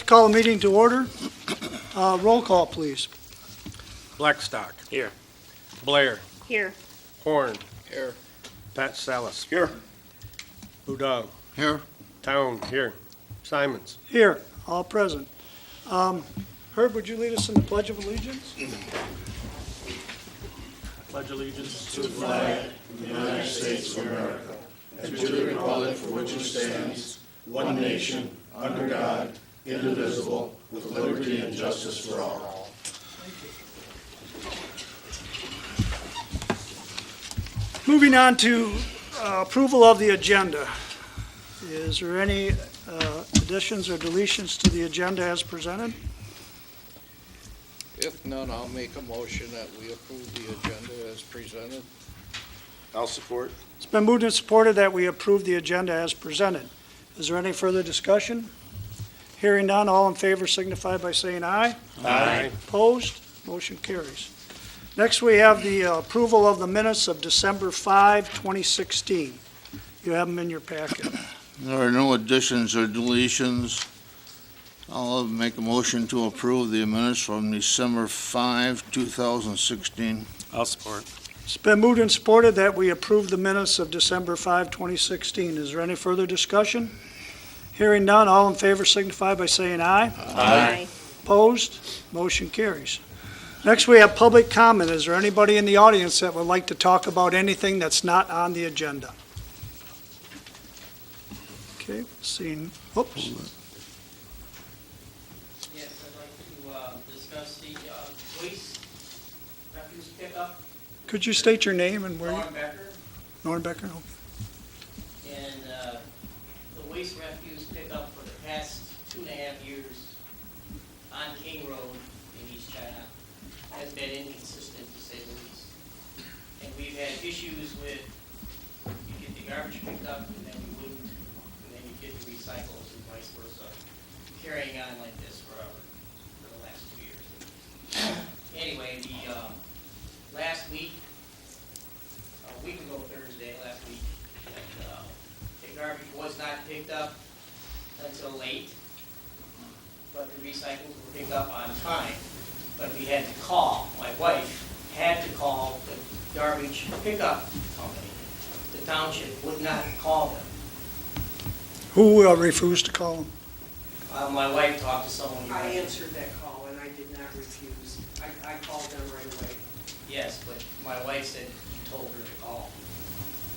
Call the meeting to order. Roll call, please. Blackstock. Here. Blair. Here. Horn. Here. Pat Salas. Here. Udall. Here. Town. Here. Simons. Here, all present. Herb, would you lead us in the Pledge of Allegiance? Pledge allegiance to the flag of the United States of America, and to the republic for which it stands, one nation, under God, indivisible, with liberty and justice for all. Moving on to approval of the agenda. Is there any additions or deletions to the agenda as presented? If none, I'll make a motion that we approve the agenda as presented. I'll support. It's been moved and supported that we approve the agenda as presented. Is there any further discussion? Hearing none, all in favor signify by saying aye. Aye. Opposed? Motion carries. Next, we have the approval of the minutes of December 5, 2016. You have them in your packet. There are no additions or deletions. I'll make a motion to approve the minutes from December 5, 2016. I'll support. It's been moved and supported that we approve the minutes of December 5, 2016. Is there any further discussion? Hearing none, all in favor signify by saying aye. Aye. Opposed? Motion carries. Next, we have public comment. Is there anybody in the audience that would like to talk about anything that's not on the agenda? Okay, seeing, oops. Yes, I'd like to discuss the waste refuse pickup. Could you state your name and where you? Norm Becker. Norm Becker, okay. And the waste refuse pickup for the past 2.5 years on King Road in East China has been inconsistent, to say the least. And we've had issues with, you get the garbage picked up and then you wouldn't, and then you get the recycles and vice versa, carrying on like this forever, for the last 2 years. Anyway, the last week, a week ago Thursday, last week, the garbage was not picked up until late, but the recycles were picked up on time. But we had to call, my wife had to call the garbage pickup company. The township would not call them. Who refused to call him? My wife talked to someone. I answered that call and I did not refuse. I called them right away. Yes, but my wife said you told her to call.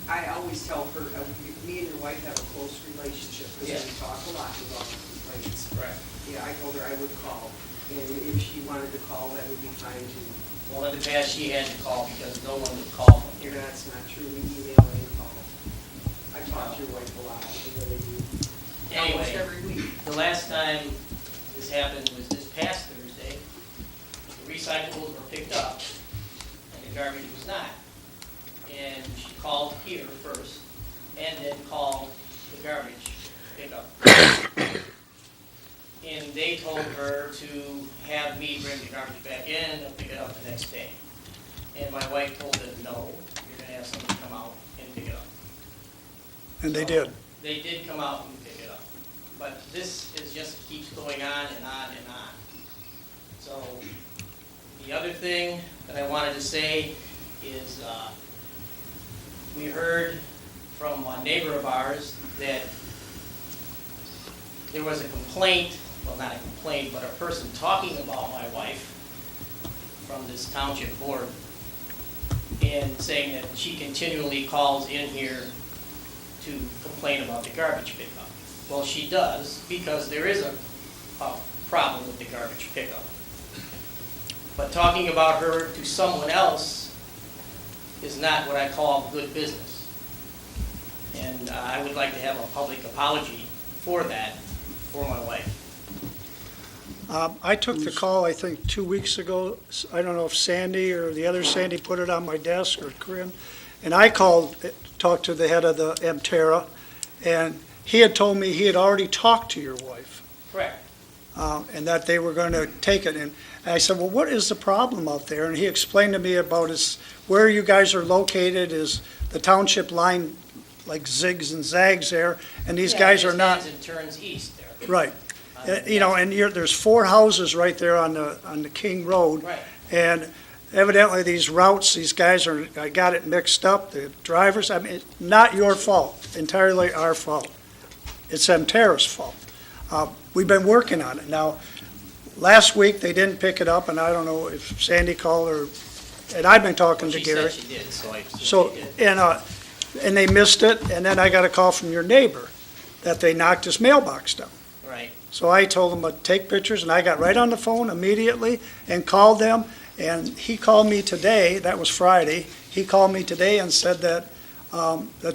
I always tell her, me and your wife have a close relationship because Yeah. we talk a lot about complaints. Correct. Yeah, I told her I would call, and if she wanted to call, that would be fine too. Well, in the past, she had to call because no one would call them here. That's not true, we email and call. I talk to your wife a lot, I really do. Almost Anyway, every week. the last time this happened was this past Thursday. The recyclables were picked up and the garbage was not. And she called here first and then called the garbage pickup. And they told her to have me bring the garbage back in and pick it up the next day. And my wife told them, no, you're gonna have somebody come out and pick it up. And they did. They did come out and pick it up. But this is just keeps going on and on and on. So the other thing that I wanted to say is we heard from a neighbor of ours that there was a complaint, well, not a complaint, but a person talking about my wife from this township board and saying that she continually calls in here to complain about the garbage pickup. Well, she does, because there is a problem with the garbage pickup. But talking about her to someone else is not what I call good business. And I would like to have a public apology for that, for my wife. I took the call, I think, 2 weeks ago. I don't know if Sandy or the other Sandy put it on my desk, or Corinne. And I called, talked to the head of the MTerra, and he had told me he had already talked to your wife. Correct. And that they were going to take it. And I said, well, what is the problem out there? And he explained to me about where you guys are located is the township line, like zigs and zags there, and these guys are not, It turns east there. right. You know, and there's 4 houses right there on the King Road. Right. And evidently these routes, these guys I got it mixed up, the drivers, I mean, it's not your fault, entirely our fault. It's Emterra's fault. We've been working on it. Now, last week, they didn't pick it up, and I don't know if Sandy called and I've been talking to She Gary. said she did, so I assume So, she did. and they missed it, and then I got a call from your neighbor that they knocked his mailbox down. Right. So I told him to take pictures, and I got right on the phone immediately and called them, and he called me today, that was Friday, he called me today and said that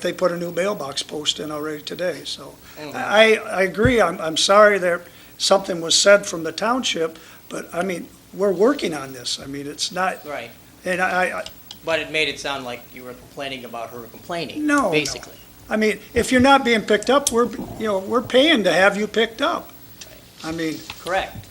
they put a new mailbox post in already today, so. I agree, I'm sorry that something was said from the township, but, I mean, we're working on this, I mean, it's not, Right. and But it made it sound like you were complaining about her complaining. No, no. Basically. I mean, if you're not being picked up, we're paying to have you picked up. I mean, Correct.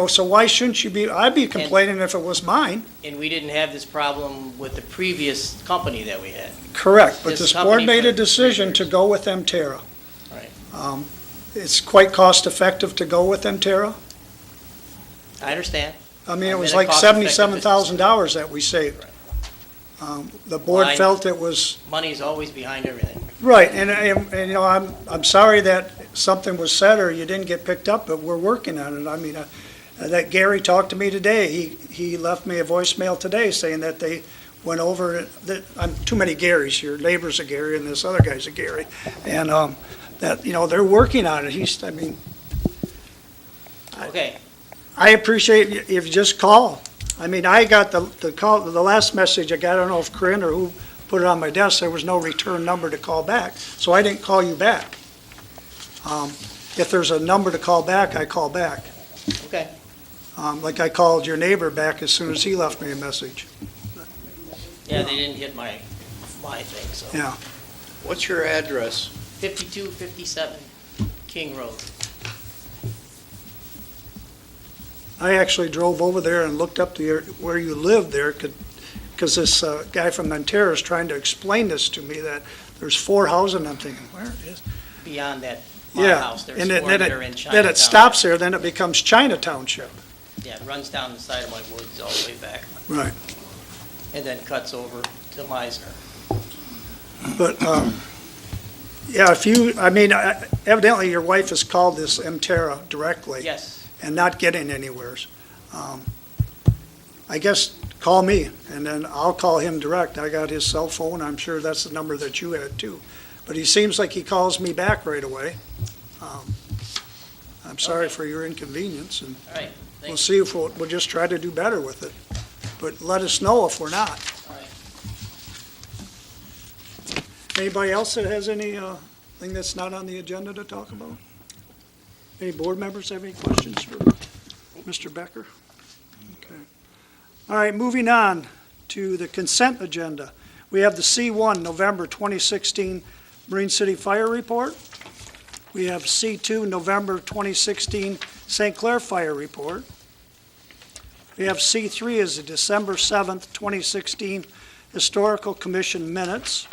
so why shouldn't you be, I'd be complaining if it was mine. And we didn't have this problem with the previous company that we had. Correct, but This this board company made a for- decision to go with Emterra. Right. It's quite cost-effective to go with Emterra. I understand. I mean, it I was mean, a like cost-effective $77,000 that we saved. The board Well, felt it was, Money's always behind everything. right, and, I'm sorry that something was said or you didn't get picked up, but we're working on it. I mean, that Gary talked to me today. He left me a voicemail today saying that they went over it, I'm too many Garys here. Neighbor's a Gary and this other guy's a Gary. And, that, they're working on it. Okay. I appreciate if you just call. I mean, I got the call, the last message I got, I don't know if Corinne or who put it on my desk, there was no return number to call back, so I didn't call you back. If there's a number to call back, I call back. Okay. Like I called your neighbor back as soon as he left me a message. Yeah, they didn't hit my thing, so. Yeah. What's your address? 5257 King Road. I actually drove over there and looked up where you lived there, because this guy from Montero is trying to explain this to me, that there's 4 houses, and I'm thinking, where it is? Beyond that Yeah, farmhouse, there's and 4 that are in China then it stops there, then it becomes China Township. Yeah, it runs down the side of my woods all the way back, Right. and then cuts over to Meisner. But, yeah, evidently your wife has called this Emterra directly. Yes. And not getting anywheres. I guess call me, and then I'll call him direct. I got his cell phone, I'm sure that's the number that you had too. But he seems like he calls me back right away. I'm sorry Okay. for your inconvenience, and All right. we'll Thanks. see if we'll just try to do better with it. But let us know if we're not. All right. Anybody else that has anything that's not on the agenda to talk about? Any board members have any questions for Mr. Becker? Okay. All right, moving on to the consent agenda. We have the C1, November 2016 Marine City Fire Report. We have C2, November 2016 St. Clair Fire Report. We have C3 is the December 7th, 2016 Historical Commission Minutes.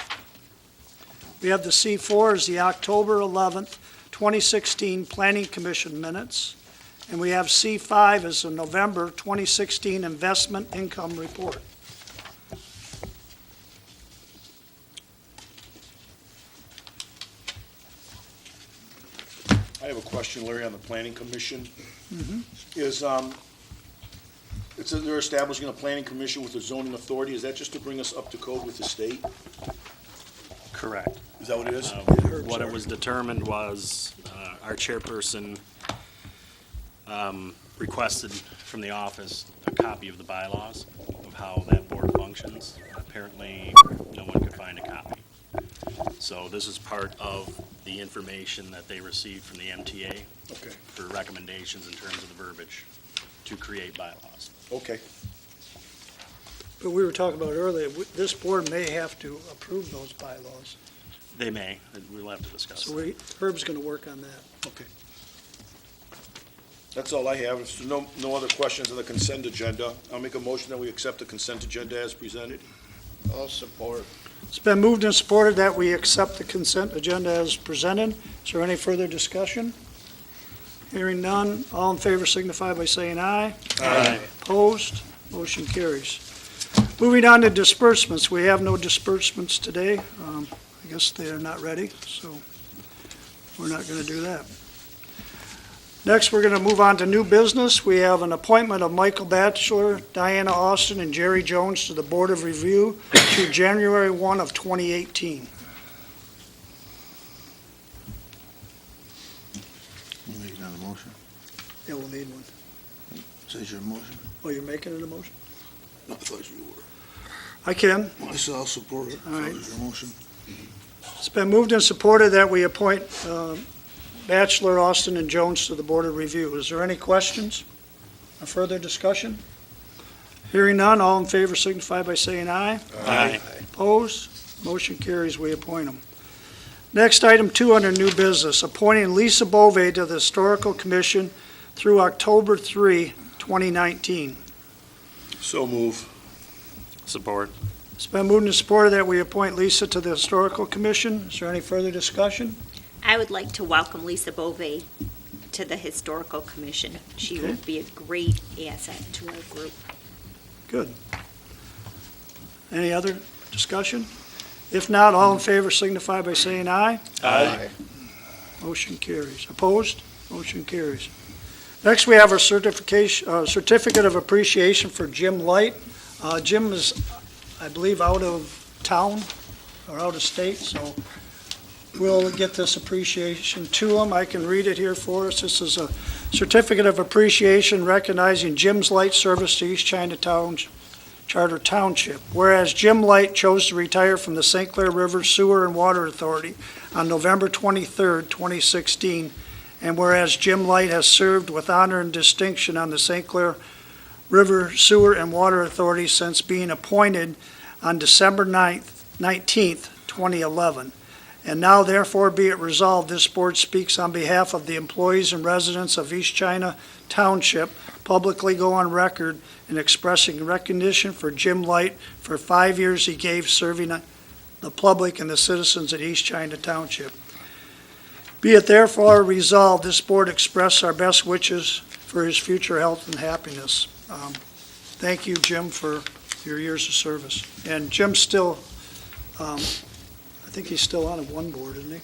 We have the C4 is the October 11th, 2016 Planning Commission Minutes. And we have C5 is the November 2016 Investment Income Report. I have a question, Larry, on the planning commission. They're establishing a planning commission with a zoning authority. Is that just to bring us up to code with the state? Correct. Is that what it is? What it was determined was, our chairperson requested from the office a copy of the bylaws of how that board functions. Apparently, no one could find a copy. So this is part of the information that they received from the MTA Okay, for recommendations in terms of the verbiage to create bylaws. okay. But we were talking about earlier, this board may have to approve those bylaws. They may, we'll have to discuss So that. Herb's going to work on that. Okay. That's all I have. If there's no other questions on the consent agenda, I'll make a motion that we accept the consent agenda as presented. I'll support. It's been moved and supported that we accept the consent agenda as presented. Is there any further discussion? Hearing none, all in favor signify by saying aye. Aye. Opposed? Motion carries. Moving on to disbursements, we have no disbursements today. I guess they are not ready, so we're not going to do that. Next, we're going to move on to new business. We have an appointment of Michael Batchelor, Diana Austin, and Jerry Jones to the Board of Review through January 1 of 2018. You make that a motion? Yeah, we'll need one. Says your motion? Oh, you're making it a motion? I thought you were. I can. I said I'll support it. All right. Says your motion. It's been moved and supported that we appoint Batchelor, Austin, and Jones to the Board of Review. Is there any questions or further discussion? Hearing none, all in favor signify by saying aye. Aye. Opposed? Motion carries, we appoint them. Next, item 2 under new business, appointing Lisa Bove to the Historical Commission through October 3, 2019. So move. Support. It's been moved and supported that we appoint Lisa to the Historical Commission. Is there any further discussion? I would like to welcome Lisa Bove to the Historical Commission. She Okay. will be a great asset to our group. Good. Any other discussion? If not, all in favor signify by saying aye. Aye. Motion carries. Opposed? Motion carries. Next, we have our certificate of appreciation for Jim Light. Jim is, I believe, out of town or out of state, so we'll get this appreciation to him. I can read it here for us. This is a certificate of appreciation recognizing Jim's Light service to East China Charter Township. Whereas Jim Light chose to retire from the St. Clair River Sewer and Water Authority on November 23, 2016, and whereas Jim Light has served with honor and distinction on the St. Clair River Sewer and Water Authority since being appointed on December 19th, 2011. And now therefore be it resolved, this board speaks on behalf of the employees and residents of East China Township, publicly go on record in expressing recognition for Jim Light for 5 years he gave serving the public and the citizens of East China Township. Be it therefore resolved, this board express our best wishes for his future health and happiness. Thank you, Jim, for your years of service. And Jim's still, I think he's still on one board, isn't he?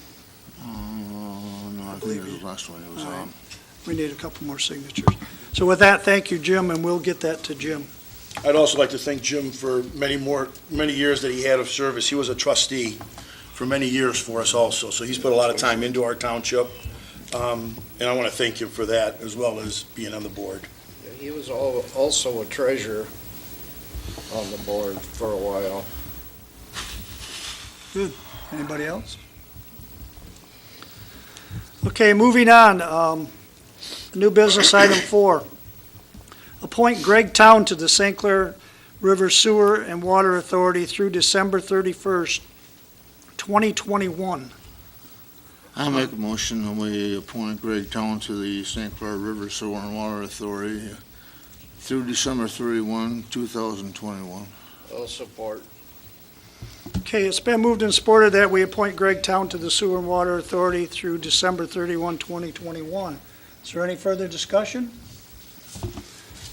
No, I believe it was the last one he was All right. on. We need a couple more signatures. So with that, thank you, Jim, and we'll get that to Jim. I'd also like to thank Jim for many years that he had of service. He was a trustee for many years for us also, so he's put a lot of time into our township. And I want to thank him for that, as well as being on the board. He was also a treasurer on the board for a while. Anybody else? Okay, moving on. New business item 4. Appoint Greg Town to the St. Clair River Sewer and Water Authority through December 31st, 2021. I make a motion that we appoint Greg Town to the St. Clair River Sewer and Water Authority through December 31, 2021. I'll support. Okay, it's been moved and supported that we appoint Greg Town to the Sewer and Water Authority through December 31, 2021. Is there any further discussion?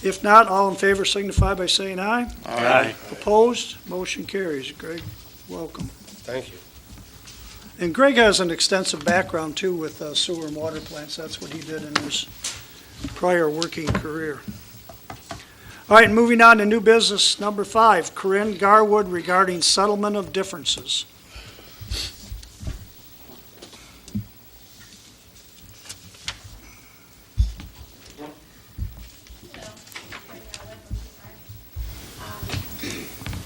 If not, all in favor signify by saying aye. Aye. Opposed? Motion carries. Greg, welcome. Thank you. And Greg has an extensive background, too, with sewer and water plants. That's what he did in his prior working career. All right, moving on to new business number 5, Corinne Garwood regarding settlement of differences.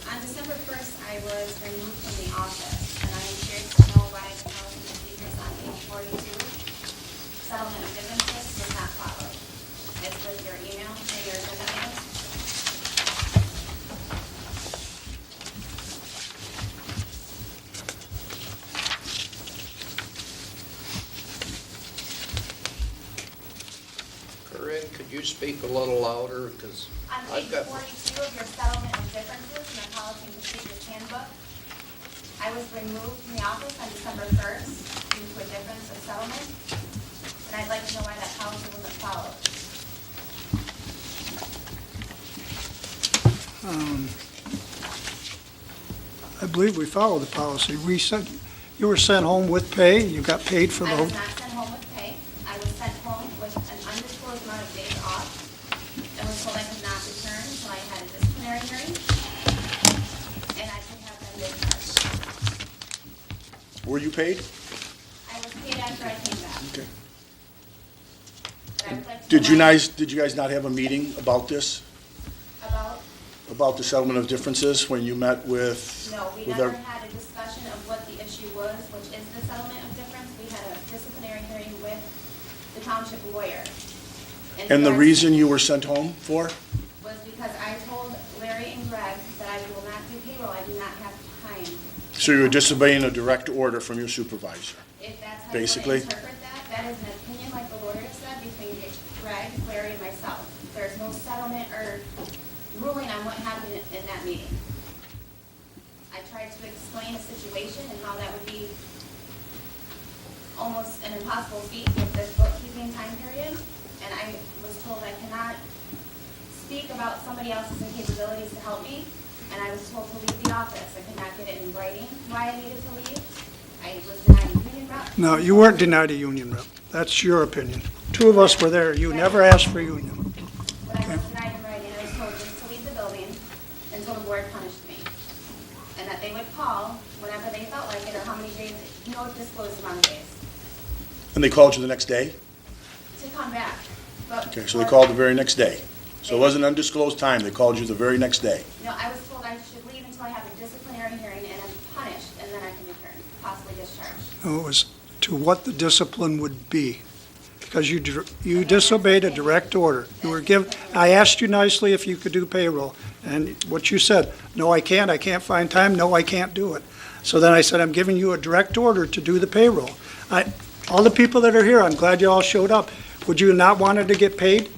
On December 1st, I was removed from the office, and I am here to know why the policy procedures on page 42, settlement of differences, was not followed. It's with your email and your agenda items. Corinne, could you speak a little louder, because On I've page got, 42 of your settlement of differences in the policy and procedures handbook, I was removed from the office on December 1st due to a difference of settlement. And I'd like to know why that policy wasn't followed. I believe we followed the policy. We sent, you were sent home with pay, you got paid for I was the, not sent home with pay. I was sent home with an undisclosed amount of days off and was told I could not return until I had a disciplinary hearing. And I could have been discharged. Were you paid? I was paid after I came back. Okay. But I would like to Did you know guys not have a meeting about this? About the settlement of differences when you met with? No, we with never our- had a discussion of what the issue was, which is the settlement of difference. We had a disciplinary hearing with the township lawyer. And the Greg reason you were sent home for? was because I told Larry and Greg that I will not do payroll. I do not have time. So you were disobeying a direct order from your supervisor? If that's how you want Basically. to interpret that, that is an opinion, like the lawyer said, between Greg, Larry, and myself. There's no settlement or ruling on what happened in that meeting. I tried to explain a situation and how that would be almost an impossible feat with this bookkeeping time period, and I was told I cannot speak about somebody else's incapabilities to help me, and I was told to leave the office. I could not get it in writing why I needed to leave. I was denied a union rep. no, you weren't denied a union rep. That's your opinion. Two of us were there. You never asked for union. But I was denied in writing. I was told just to leave the building until the board punished me. And that they would call whenever they felt like it or how many days, no disclosed amount of days, And they called you the next day? to come back. But Okay, so they called the very next day. So it wasn't undisclosed time, they called you the very next day. No, I was told I should leave until I have a disciplinary hearing and I'm punished, and then I can return, possibly discharged. No, it was to what the discipline would be, because you disobeyed a direct order. You were given, I asked you nicely if you could do payroll, and what you said, no, I can't find time, no, I can't do it. So then I said, I'm giving you a direct order to do the payroll. All the people that are here, I'm glad you all showed up. Would you not wanted to get paid?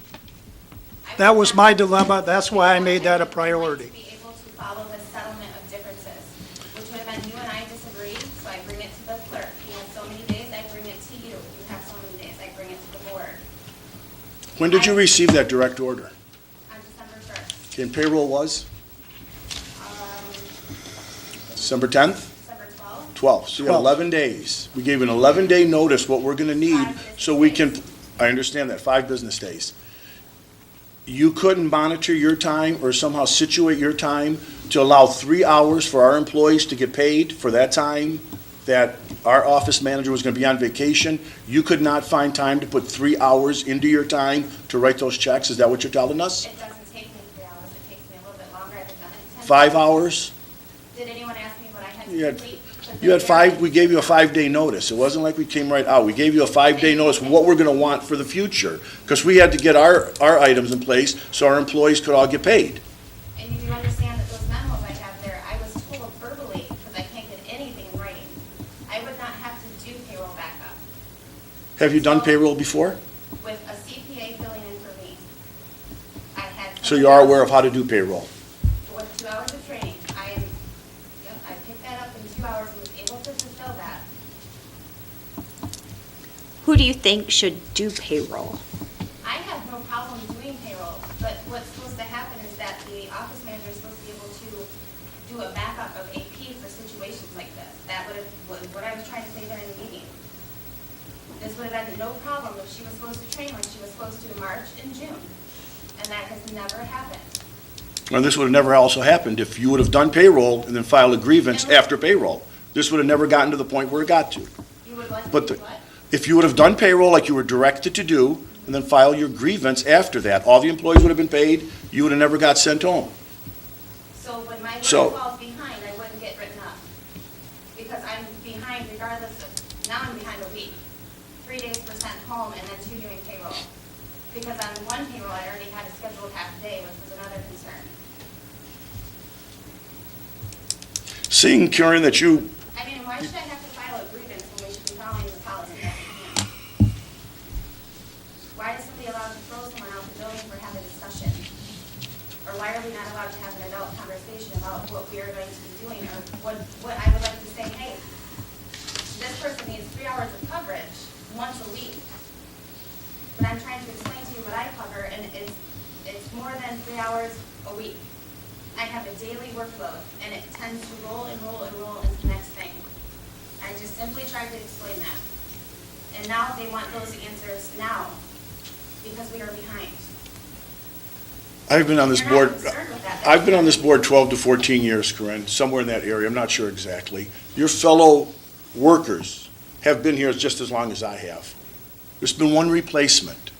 That was my dilemma, that's why I made that a priority. To be able to follow the settlement of differences, which would have been you and I disagreed, so I bring it to the clerk. You have so many days, I bring it to you. You have so many days, I bring it to the board. When did you receive that direct order? On December 1st, And payroll was? um, December 10th? December 12th. 12th, so you got 11 days. We gave an 11-day notice what we're gonna need, so we can, I understand that, 5 business days. You couldn't monitor your time or somehow situate your time to allow 3 hours for our employees to get paid for that time that our office manager was gonna be on vacation? You could not find time to put 3 hours into your time to write those checks? Is that what you're telling us? It doesn't take me 3 hours, it takes me a little bit longer. I've done it 10 5 times. hours? Did anyone ask me what I had to You had- complete? You had 5, we gave you a 5-day notice. It wasn't like we came right out. We gave you a 5-day notice of what we're gonna want for the future. Because we had to get our items in place so our employees could all get paid. And you do understand that those memos I have there, I was told verbally, because I can't get anything in writing, I would not have to do payroll backup Have you done payroll before? with a CPA filling in for me. I had. So you are aware of how to do payroll? With 2 hours of training, I picked that up in 2 hours and was able to fulfill that. Who do you think should do payroll? I have no problem doing payroll, but what's supposed to happen is that the office manager is supposed to be able to do a backup of AP for situations like this. That would have, what I was trying to say during the meeting. This would have been no problem if she was supposed to train like she was supposed to in March and June, and that has never happened. And this would have never also happened if you would have done payroll and then filed a grievance after payroll. This would have never gotten to the point where it got to. You would like to But do the- what? If you would have done payroll like you were directed to do, and then file your grievance after that, all the employees would have been paid, you would have never got sent home. So when my So- work falls behind, I wouldn't get written up. Because I'm behind regardless of, now I'm behind a week. 3 days were sent home and then 2 doing payroll. Because on one payroll, I already had a scheduled half day, which was another concern. Seeing, Karen, that you, I mean, why should I have to file a grievance when we should be following the policy that we can? Why is somebody allowed to throw someone out the building for having a discussion? Or why are we not allowed to have an adult conversation about what we are going to be doing? Or what I would like to say, hey, this person needs 3 hours of coverage once a week. but I'm trying to explain to you what I cover, and it's more than 3 hours a week. I have a daily workload, and it tends to roll and roll and roll into the next thing. I just simply tried to explain that. And now they want those answers now, because we are behind. I've been on this You're not board, concerned with that. I've been on this board 12 to 14 years, Corinne, somewhere in that area, I'm not sure exactly. Your fellow workers have been here just as long as I have. There's been one replacement.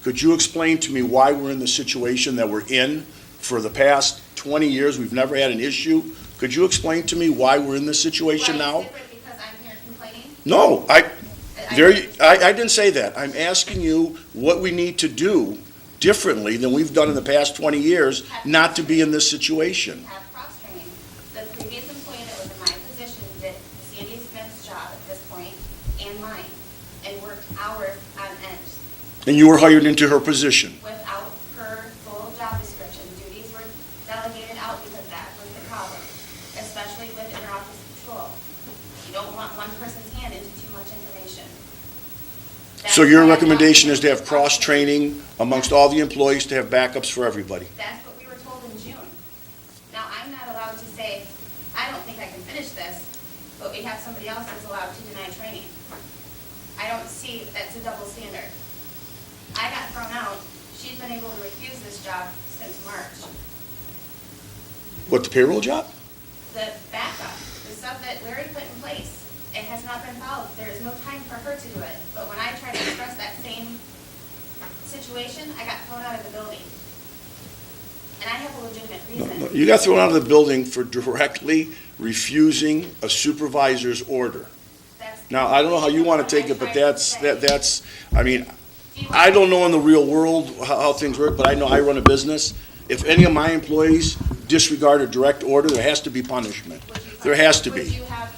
Could you explain to me why we're in the situation that we're in for the past 20 years? We've never had an issue. Could you explain to me why we're in this situation Do I now? sit there because I'm here complaining? No, I didn't say that. I'm asking you what we need to do differently than we've done in the past 20 years not to be in this situation. Have cross-training. The previous employee that was in my position did Sandy Smith's job at this point and mine, and worked hours on end And you were hired into her position. without her full job description. Duties were delegated out because that was the problem, especially with interoffice patrol. You don't want one person's hand into too much information. So your That's why I'm recommendation not- is to have cross-training amongst all the employees to have backups for everybody? That's what we were told in June. Now, I'm not allowed to say, I don't think I can finish this, but we have somebody else that's allowed to deny training. I don't see that's a double standard. I got thrown out. She's been able to refuse this job since March. What, the payroll job? The backup, the stuff that Larry put in place, it has not been followed. There is no time for her to do it. But when I tried to express that same situation, I got thrown out of the building. And I have a legitimate reason. You got thrown out of the building for directly refusing a supervisor's order. That's Now, I don't know how you want to take it, what but I tried to say. that's, I mean, Do you I want- don't know in the real world how things work, but I know I run a business. If any of my employees disregard a direct order, there has to be punishment. would you There find- has to Would be. you have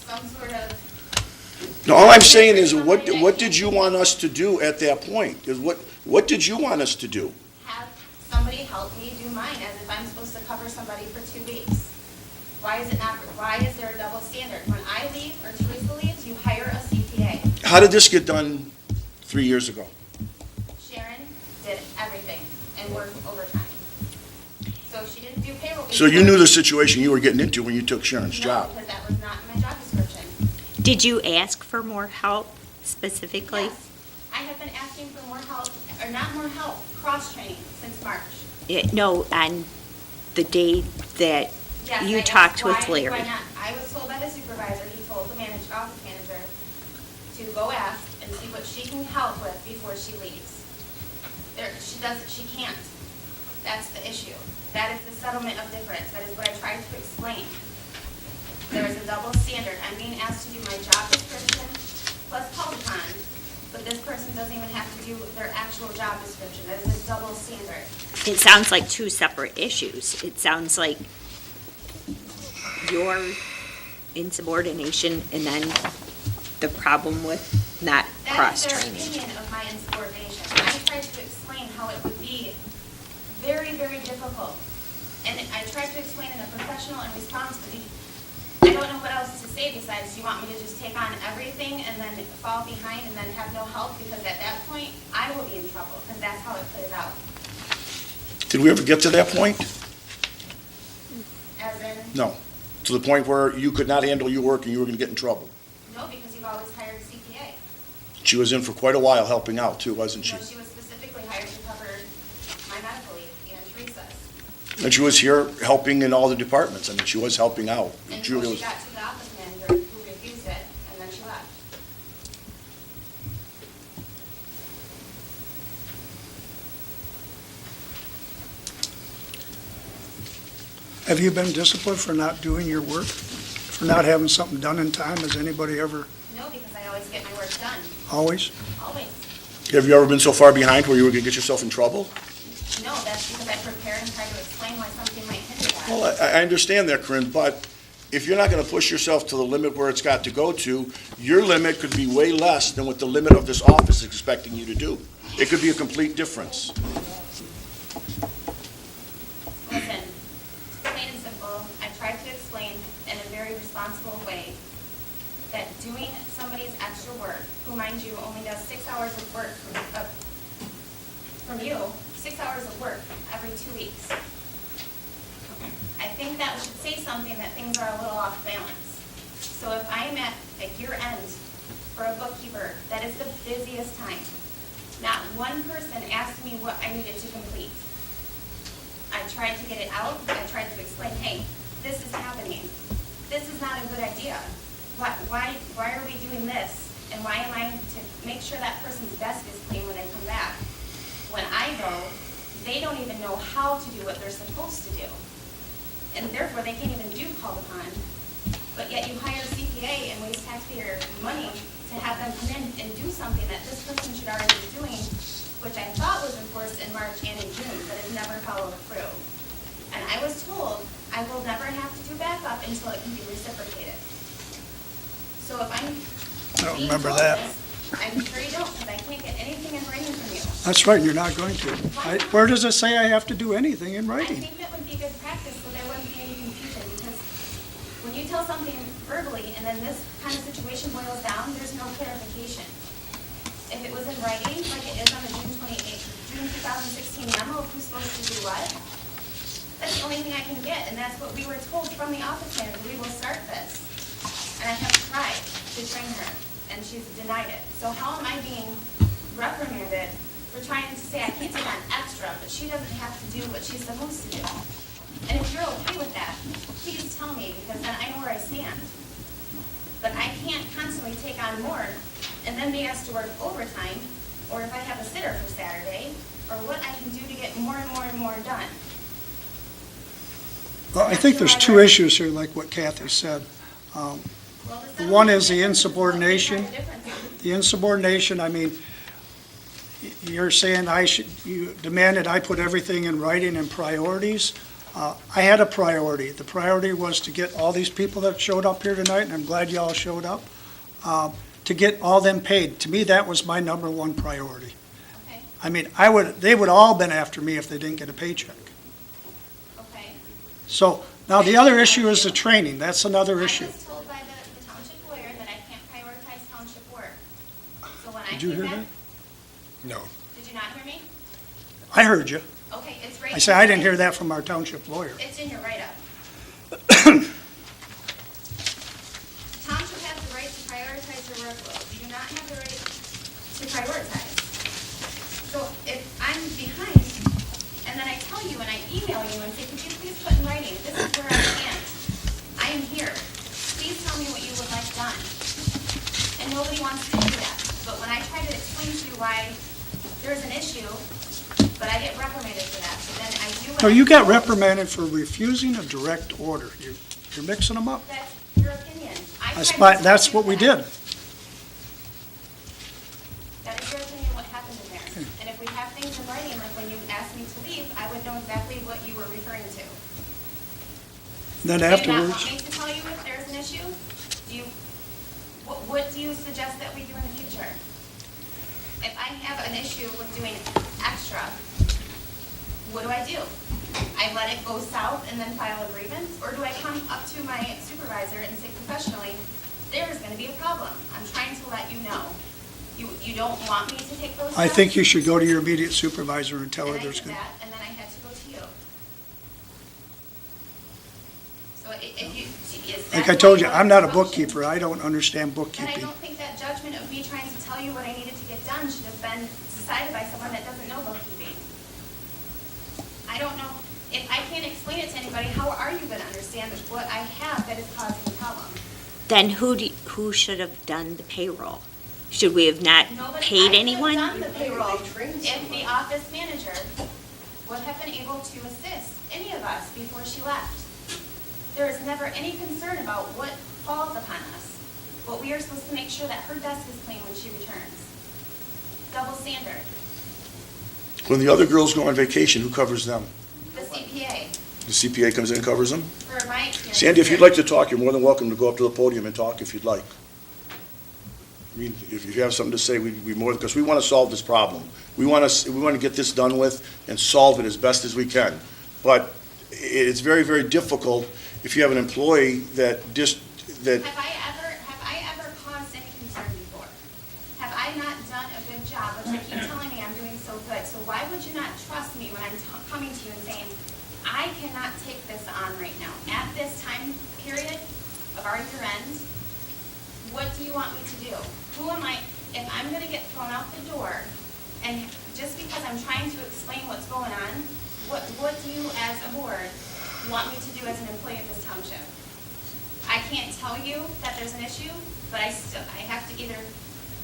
some sort of, No, all I'm saying is, what did you want us to do at that point? Is what did you want us to do? have somebody help me do mine as if I'm supposed to cover somebody for 2 weeks? Why is it not, why is there a double standard? When I leave or Teresa leaves, you hire a CPA. How did this get done 3 years ago? Sharon did everything and worked overtime. So she didn't do payroll. So you knew the situation you were getting into when you took Sharon's No, job? because that was not in my job description. Did you ask for more help specifically? Yes, I have been asking for more help, or not more help, cross-training since March. No, on the day that Yes, you I asked talked with why- Larry. Why not? I was told by the supervisor, he told the office manager to go ask and see what she can help with before she leaves. She can't. That's the issue. That is the settlement of difference. That is what I tried to explain. There is a double standard. I'm being asked to do my job description plus called upon, but this person doesn't even have to do their actual job description. That is a double standard. It sounds like two separate issues. It sounds like your insubordination and then the problem with not That is their cross-training. opinion of my insubordination. I tried to explain how it would be very, very difficult. And I tried to explain in a professional and responsible. I don't know what else to say besides, you want me to just take on everything and then fall behind and then have no help? Because at that point, I will be in trouble, because that's how it plays out. Did we ever get to that point? As in, No. To the point where you could not handle your work and you were going to get in trouble. no, because you've always hired a CPA. She was in for quite a while helping out too, wasn't she? No, she was specifically hired to cover my medical leave and Teresa's. And she was here helping in all the departments. I mean, she was helping out. Until Julie she was, got to the office manager who refused it, and then she left. Have you been disciplined for not doing your work? For not having something done in time? Has anybody ever, No, because I always get my work done, always? always. have you ever been so far behind where you were going to get yourself in trouble? No, that's because I prepared and tried to explain why something might hinder that. Well, I understand that, Corinne, but if you're not going to push yourself to the limit where it's got to go to, your limit could be way less than what the limit of this office is expecting you to do. It could be a complete difference. Listen, plain and simple, I tried to explain in a very responsible way that doing somebody's extra work, who mind you only does 6 hours of work from you, 6 hours of work every 2 weeks. I think that should say something that things are a little off balance. So if I'm at a year end for a bookkeeper, that is the busiest time. Not one person asked me what I needed to complete. I tried to get it out, I tried to explain, hey, this is happening. This is not a good idea. Why are we doing this? And why am I to make sure that person's desk is clean when they come back? When I go, they don't even know how to do what they're supposed to do. And therefore, they can't even do called upon. But yet you hire a CPA and waste taxpayer money to have them come in and do something that this person should already be doing, which I thought was enforced in March and in June, but is never followed through. And I was told I will never have to do backup until it can be reciprocated. So if I'm I don't being remember told that. this, I'm sure you don't, because I can't get anything in writing from you. That's right, you're not going to. Where does it say I have to do anything in I writing? think that would be good practice, so there wouldn't be any confusion, because when you tell something verbally and then this kind of situation boils down, there's no clarification. If it was in writing, like it is on the June 2016 memo of who's supposed to do what, that's the only thing I can get, and that's what we were told from the office manager, we will start this. And I have tried to train her, and she's denied it. So how am I being reprimanded for trying to say I can't take on extra, but she doesn't have to do what she's supposed to do? And if you're okay with that, please tell me, because then I know where I stand. But I can't constantly take on more and then be asked to work overtime, or if I have a sitter for Saturday, or what I can do to get more and more and more done. Well, I think there's two issues here, like what Kathy said. Well, the One is the settlement insubordination. is a difference. The insubordination, I mean, you're saying you demanded I put everything in writing and priorities. I had a priority. The priority was to get all these people that showed up here tonight, and I'm glad you all showed up, to get all them paid. To me, that was my number one priority. Okay, I mean, they would all been after me if they didn't get a paycheck. okay. So, now the other issue is the training. That's another issue. I was told by the township lawyer that I can't prioritize township work. So when I Did you came hear back, that? No. did you not hear me? I heard you. Okay, it's right. I said, I didn't hear that from our township lawyer. It's in your write-up. Township has the right to prioritize your workload. You do not have the right to prioritize. So if I'm behind, and then I tell you and I email you and say, could you please put in writing, this is where I stand. I am here. Please tell me what you would like done. And nobody wants to do that. But when I try to explain to you why there's an issue, but I get reprimanded for that, so then I do. what No, I'm you got told. reprimanded for refusing a direct order. You're mixing them up. That's your opinion. I That's tried to my- tell that's you what we that. did. That is your opinion, what happened in there. And if we have things in writing, like when you asked me to leave, I would know exactly what you were referring to. Then Do you not afterwards, want me to tell you if there's an issue? What do you suggest that we do in the future? If I have an issue with doing extra, what do? I let it go south and then file a grievance? Or do I come up to my supervisor and say professionally, there's gonna be a problem. I'm trying to let you know. You don't want me to take those steps? I think you should go to your immediate supervisor and tell her And I there's did going to... that, and then I had to go to you. So if you, is that... Like I told you, I'm not a bookkeeper. I don't understand But I bookkeeping. don't think that judgment of me trying to tell you what I needed to get done should have been decided by someone that doesn't know bookkeeping. I don't know, if I can't explain it to anybody, how are you gonna understand what I have that is causing the problem? Then who should have done the payroll? Should we have not Nobody, paid I could anyone? have done the payroll if the office manager would have been able to assist any of us before she left. There is never any concern about what falls upon us, but we are supposed to make sure that her desk is clean when she returns. Double standard. When the other girls go on vacation, who covers them? The CPA, The CPA comes in and covers them? for my experience. Sandy, if you'd like to talk, you're more than welcome to go up to the podium and talk if you'd like. I mean, if you have something to say, we more, because we want to solve this problem. We want to get this done with and solve it as best as we can. But it's very, very difficult if you have an employee that Have I ever when I'm coming to you and saying, I cannot take this on right now. At this time period of our year end, what do you want me to do? Who am I, if I'm gonna get thrown out the door, and just because I'm trying to explain what's going on, what do you as a board want me to do as an employee of this township? I can't tell you that there's an issue, but I have to either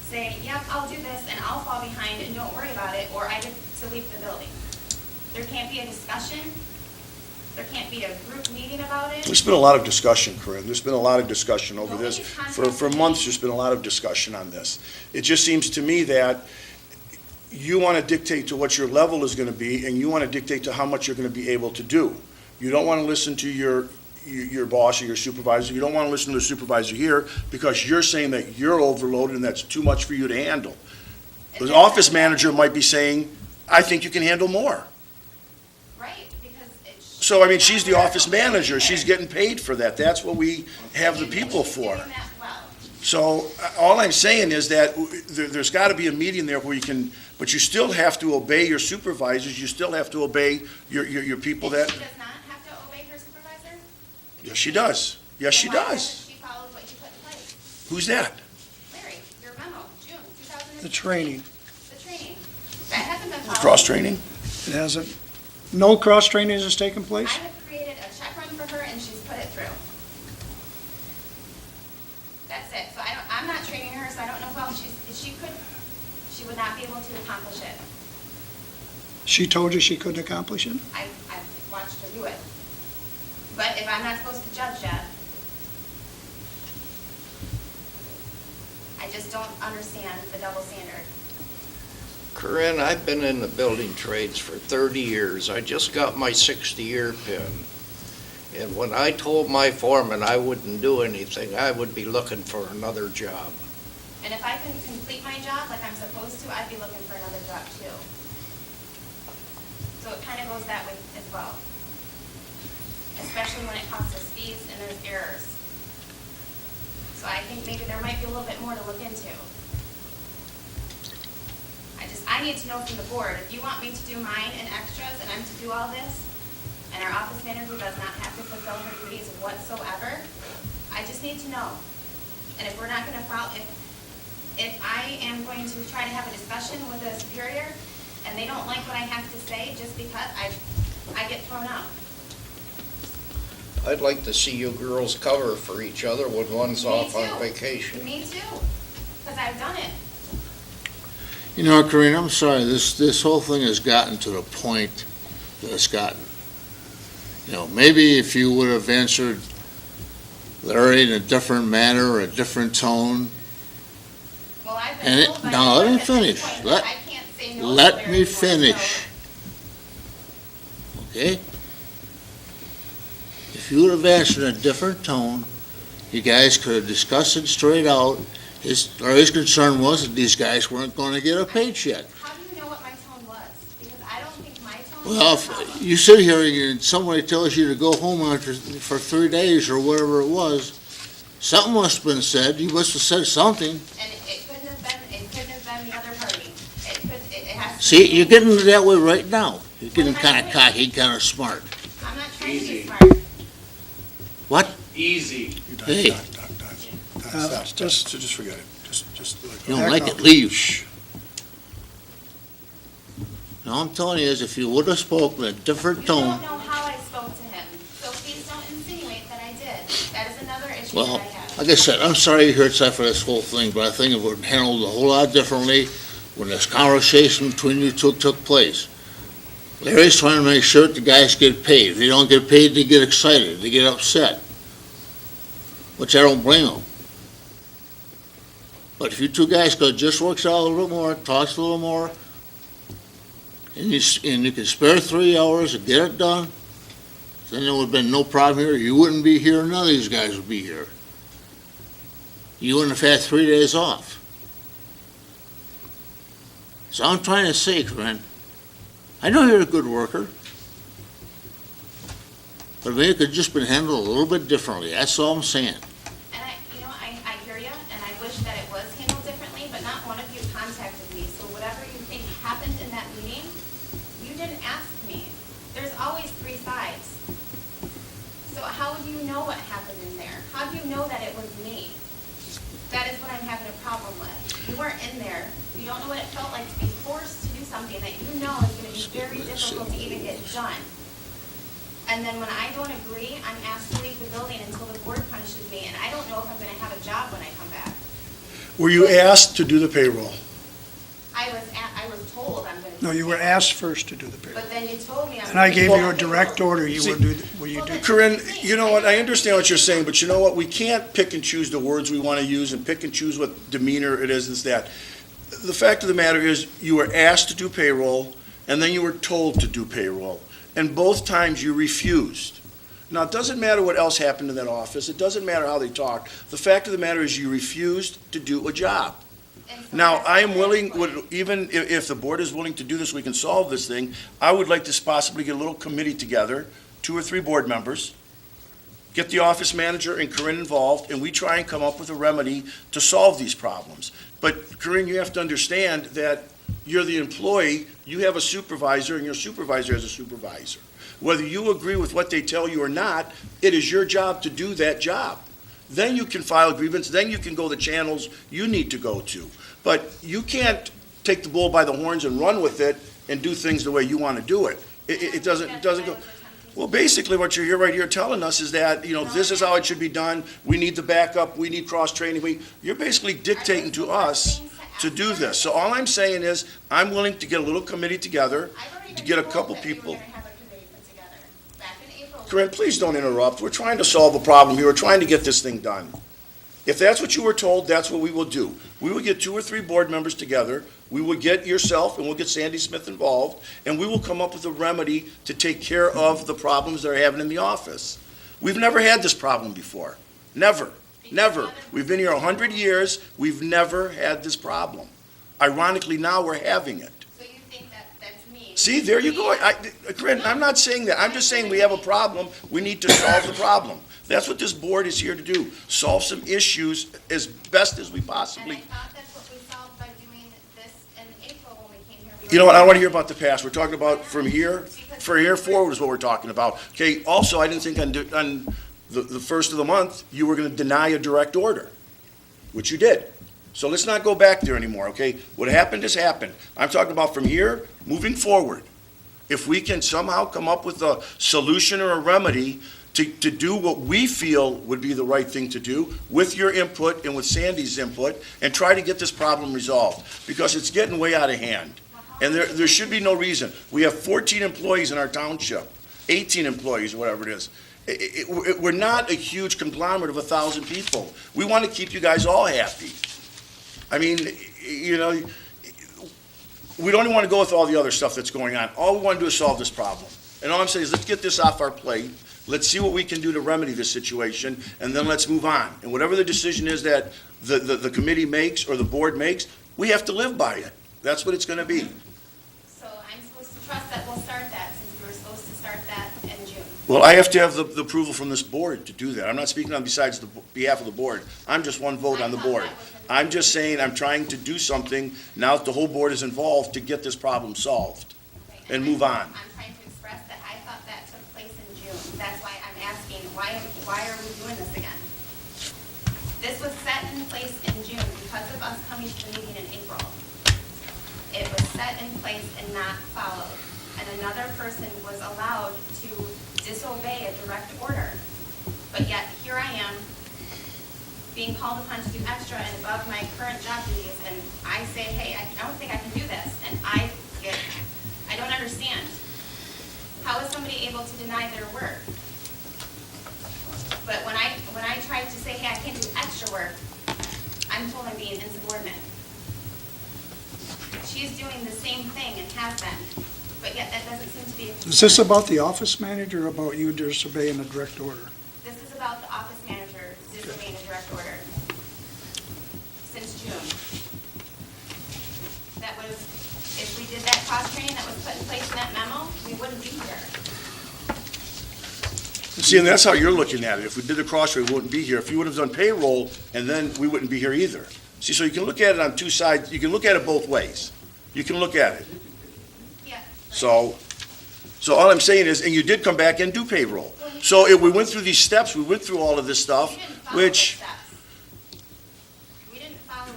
say, yep, I'll do this, and I'll fall behind, and don't worry about it, or I get to leave the building. There can't be a discussion. There can't be a group meeting about it. There's been a lot of discussion, Corinne. There's been a lot of discussion over this. Nobody's For contacted months, me. there's been a lot of discussion on this. It just seems to me that you want to dictate to what your level is going to be, and you want to dictate to how much you're going to be able to do. You don't want to listen to your boss or your supervisor. You don't want to listen to the supervisor here because you're saying that you're overloaded and that's too much for you to handle. The office manager might be saying, I think you can handle more. Right, because it's. So, I mean, she's the office manager. She's getting paid for that. That's what we have the people for. Doing that well. So, all I'm saying is that there's got to be a meeting there where you can, but you still have to obey your supervisors. You still have to obey your people And that, she does not have to obey her supervisor? yes, she does. Yes, she Then why does. hasn't she followed what you put in place? Who's that? Larry, your memo, June 2016. The training. The training. That hasn't been followed. Cross-training? It hasn't, no cross-training has taken I place? have created a check run for her and she's put it through. That's it. So I'm not training her, so I don't know how she would not be able to accomplish it. She told you she couldn't accomplish it? I've watched her do it. But if I'm not supposed to judge that, I just don't understand the double standard. Corinne, I've been in the building trades for 30 years. I just got my 60-year pin. And when I told my foreman I wouldn't do anything, I would be looking for another job. And if I can complete my job like I'm supposed to, I'd be looking for another job too. So it kind of goes that way as well. Especially when it costs us fees and there's errors. So I think maybe there might be a little bit more to look into. I need to know from the board, if you want me to do mine and extras and I'm to do all this, and our office manager does not have to fulfill her duties whatsoever, I just need to know. And if we're not gonna follow, if I am going to try to have a discussion with a superior, and they don't like what I have to say just because I get thrown out. I'd like to see you girls cover for each other when one's Me off on too. vacation. Me too, because I've done it. You know, Corinne, I'm sorry, this whole thing has gotten to the point that it's gotten. You know, maybe if you would have answered Larry in a different manner or a different tone. Well, I've And been told by now, the let me board at this finish. point Let- that I can't say no to Let Larry me anymore, so- finish. Okay? If you would have answered in a different tone, you guys could have discussed it straight out. Larry's concern was that these guys weren't going to get a paycheck. How do you know what my tone was? Because I don't think my tone Well, was a problem. if you sit here and somebody tells you to go home for 3 days or whatever it was, something must have been said. You must have said something. And it couldn't have been the other party. It has to See, be you're me. getting that way right now. You're getting kind of cocky, kind of smart. I'm not trying to be Easy. smart. What? Easy. Hey. Stop, just- just forget it. Just. You don't like it, leave. All I'm telling you is if you would have spoken a different You tone, don't know how I spoke to him, so please don't insinuate that I did. That is another issue well, that I have. like I said, I'm sorry you heard side for this whole thing, but I think it would have handled a whole lot differently when this conversation between you two took place. Larry's trying to make sure that the guys get paid. If they don't get paid, they get excited, they get upset, which I don't blame them. But if you two guys could just work out a little bit more, talk a little more, and you can spare 3 hours and get it done, then there would have been no problem here. You wouldn't be here, none of these guys would be here. You wouldn't have had 3 days off. So I'm trying to say, Corinne, I know you're a good worker, but maybe it could have just been handled a little bit differently. That's all I'm saying. And I hear you, and I wish that it was handled differently, but not one of you contacted me. So whatever you think happened in that meeting, you didn't ask me. having a problem with. You weren't in there. You don't know what it felt like to be forced to do something that you know is going to be very difficult to even get done. And then when I don't agree, I'm asked to leave the building until the board punishes me, and I don't know if I'm going to have a job when I come back. Were you asked to do the payroll? I was told I'm going to. No, you were asked first to do the payroll. But then you told me I'm. And I gonna gave do you a the direct payroll. order, you will you do. Corinne, you know what, I understand what you're saying, but you know what, we can't pick and choose the words we want to use and pick and choose what demeanor it is, that. The fact of the matter is, you were asked to do payroll, and then you were told to do payroll, and both times you refused. Now, it doesn't matter what else happened in that office, it doesn't matter how they talked, the fact of the matter is you refused to do a job. And so Now, that's I am what willing, like. even if the board is willing to do this, we can solve this thing. I would like to possibly get a little committee together, 2 or 3 board members, get the office manager and Corinne involved, and we try and come up with a remedy to solve these problems. But Corinne, you have to understand that you're the employee, you have a supervisor, and your supervisor has a supervisor. Whether you agree with what they tell you or not, it is your job to do that job. Then you can file a grievance, then you can go the channels you need to go to. But you can't take the bull by the horns and run with it and do things the way you want to do it. It doesn't go. Well, basically, what you're right here telling us is that, this is how it should be done, we need the backup, we need cross-training, you're basically dictating to us to do this. So all I'm saying is, I'm willing to get a little committee together, to get a couple people. Corinne, please don't interrupt, we're trying to solve a problem here, we're trying to get this thing done. If that's what you were told, that's what we will do. We will get 2 or 3 board members together, we will get yourself, and we'll get Sandy Smith involved, and we will come up with a remedy to take care of the problems they're having in the office. We've never had this problem before. Never. Never. We've been here 100 years, we've never had this problem. Ironically, now we're having it. So you think that that's me? See, there you go. Corinne, I'm not saying that. I'm just saying we have a problem. We need to solve the problem. That's what this board is here to do, solve some issues as best as we possibly. And I thought that's what we solved by doing this in April when we came here. You know what, I don't want to hear about the past. We're talking about from here forward is what we're talking about. Okay, also, I didn't think on the first of the month, you were going to deny a direct order, which you did. So let's not go back there anymore, okay? What happened has happened. I'm talking about from here, moving forward. If we can somehow come up with a solution or a remedy to do what we feel would be the right thing to do, with your input and with Sandy's input, and try to get this problem resolved, because it's getting way out of hand. And there should be no reason. We have 14 employees in our township, 18 employees, or whatever it is. We're not a huge conglomerate of 1,000 people. We want to keep you guys all happy. I mean, we don't even want to go with all the other stuff that's going on. All we want to do is solve this problem. And all I'm saying is, let's get this off our plate. Let's see what we can do to remedy this situation, and then let's move on. And whatever the decision is that the committee makes or the board makes, we have to live by it. That's what it's going to be. So I'm supposed to trust that we'll start that, since we were supposed to start that in June. Well, I have to have the approval from this board to do that. I'm not speaking on behalf of the board. I'm just one vote on the board. I'm just saying I'm trying to do something now that the whole board is involved to get this problem solved Okay, and move on. I'm trying to express that I thought that took place in June. That's why I'm asking, why are we doing this again? This was set in place in June because of us coming to the meeting in April. It was set in place and not followed. And another person was allowed to disobey a direct order. But yet, here I am, being called upon to do extra and above my current job duties, and I say, hey, I don't think I can do this, and I don't understand. How is somebody able to deny their work? But when I try to say, hey, I can't do extra work, I'm told I'm being insubordinate. She's doing the same thing and has been, but yet that doesn't seem to be. Is this about the office manager or about you disobeying a direct order? This is about the office manager disobeying a direct order since June. That was, if we did that cross-training that was put in place in that memo, we wouldn't be here. See, and that's how you're looking at it. If we did the cross-rate, we wouldn't be here. If you would have done payroll, and then we wouldn't be here either. See, so you can look at it on two sides. You can look at it both ways. You can look at it. Yeah. So all I'm saying is, and you did come back and do payroll. So if we went through these steps, we went through all of this stuff, We didn't follow the which, steps. We didn't follow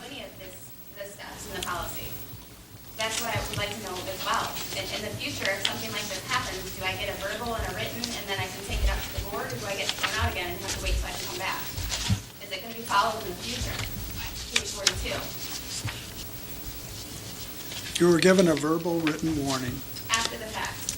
something like this happens, do I get a verbal and a written, and then I can take it up to the board, or do I get thrown out again and have to wait so I can come back? Is it gonna be followed in the future? Page 42, You were given a verbal written warning. after the fact.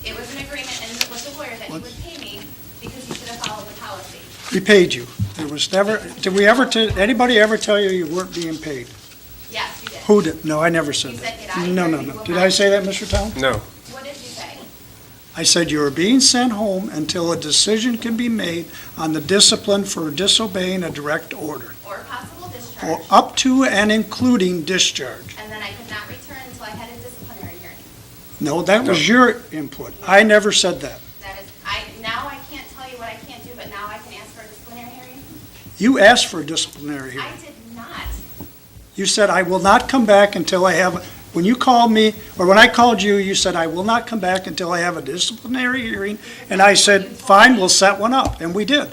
It was an agreement and with the lawyer that he would pay me because he should have followed the policy. We paid you. There was never, did we ever, anybody ever tell you you weren't being paid? Yes, you did. Who did? No, I never said You that. said, did I? No, no, no. Did I say that, Mr. Towns? No. What did you say? I said you are being sent home until a decision can be made on the discipline for disobeying a direct order, Or possible or discharge, up to and including discharge. and then I could not return until I had a disciplinary hearing. No, that was your input. I never said that. That is, now I can't tell you what I can't do, but now I can ask for a disciplinary hearing? You asked for a disciplinary hearing. I did not. You said, I will not come back until I have, when you called me, or when I called you, you said, I will not come back until I have a disciplinary hearing. And I said, fine, we'll set one up, and we did.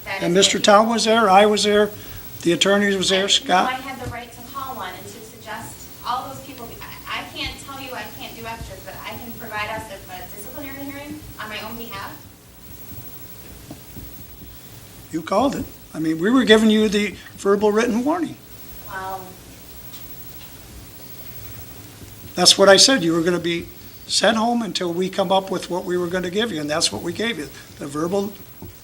That And is Mr. what Town was there, I was there, the attorney was you- there, I Scott. had the right to call one and to suggest all those people, I can't tell you I can't do extras, but I can provide us a disciplinary hearing on my own behalf. You called it. I mean, we were giving you the verbal written warning. Well, That's what I said. You were going to be sent home until we come up with what we were going to give you, and that's what we gave you, the verbal you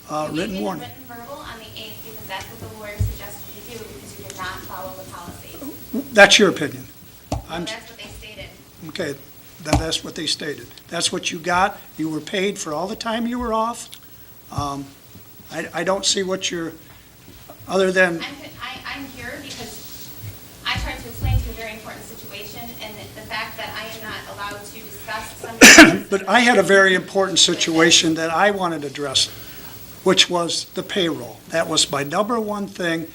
gave written me the warning. written verbal on the 8th because that's what the lawyer suggested you do because you did not follow the policy. That's your opinion. I'm, And that's what they stated. okay, then that's what they stated. That's what you got. You were paid for all the time you were off. I don't see what you're, other than, I'm here because I tried to explain to you a very important situation, and the fact that I am not allowed to discuss something. but I had a very important situation that I wanted addressed, which was the payroll. That was my number one thing.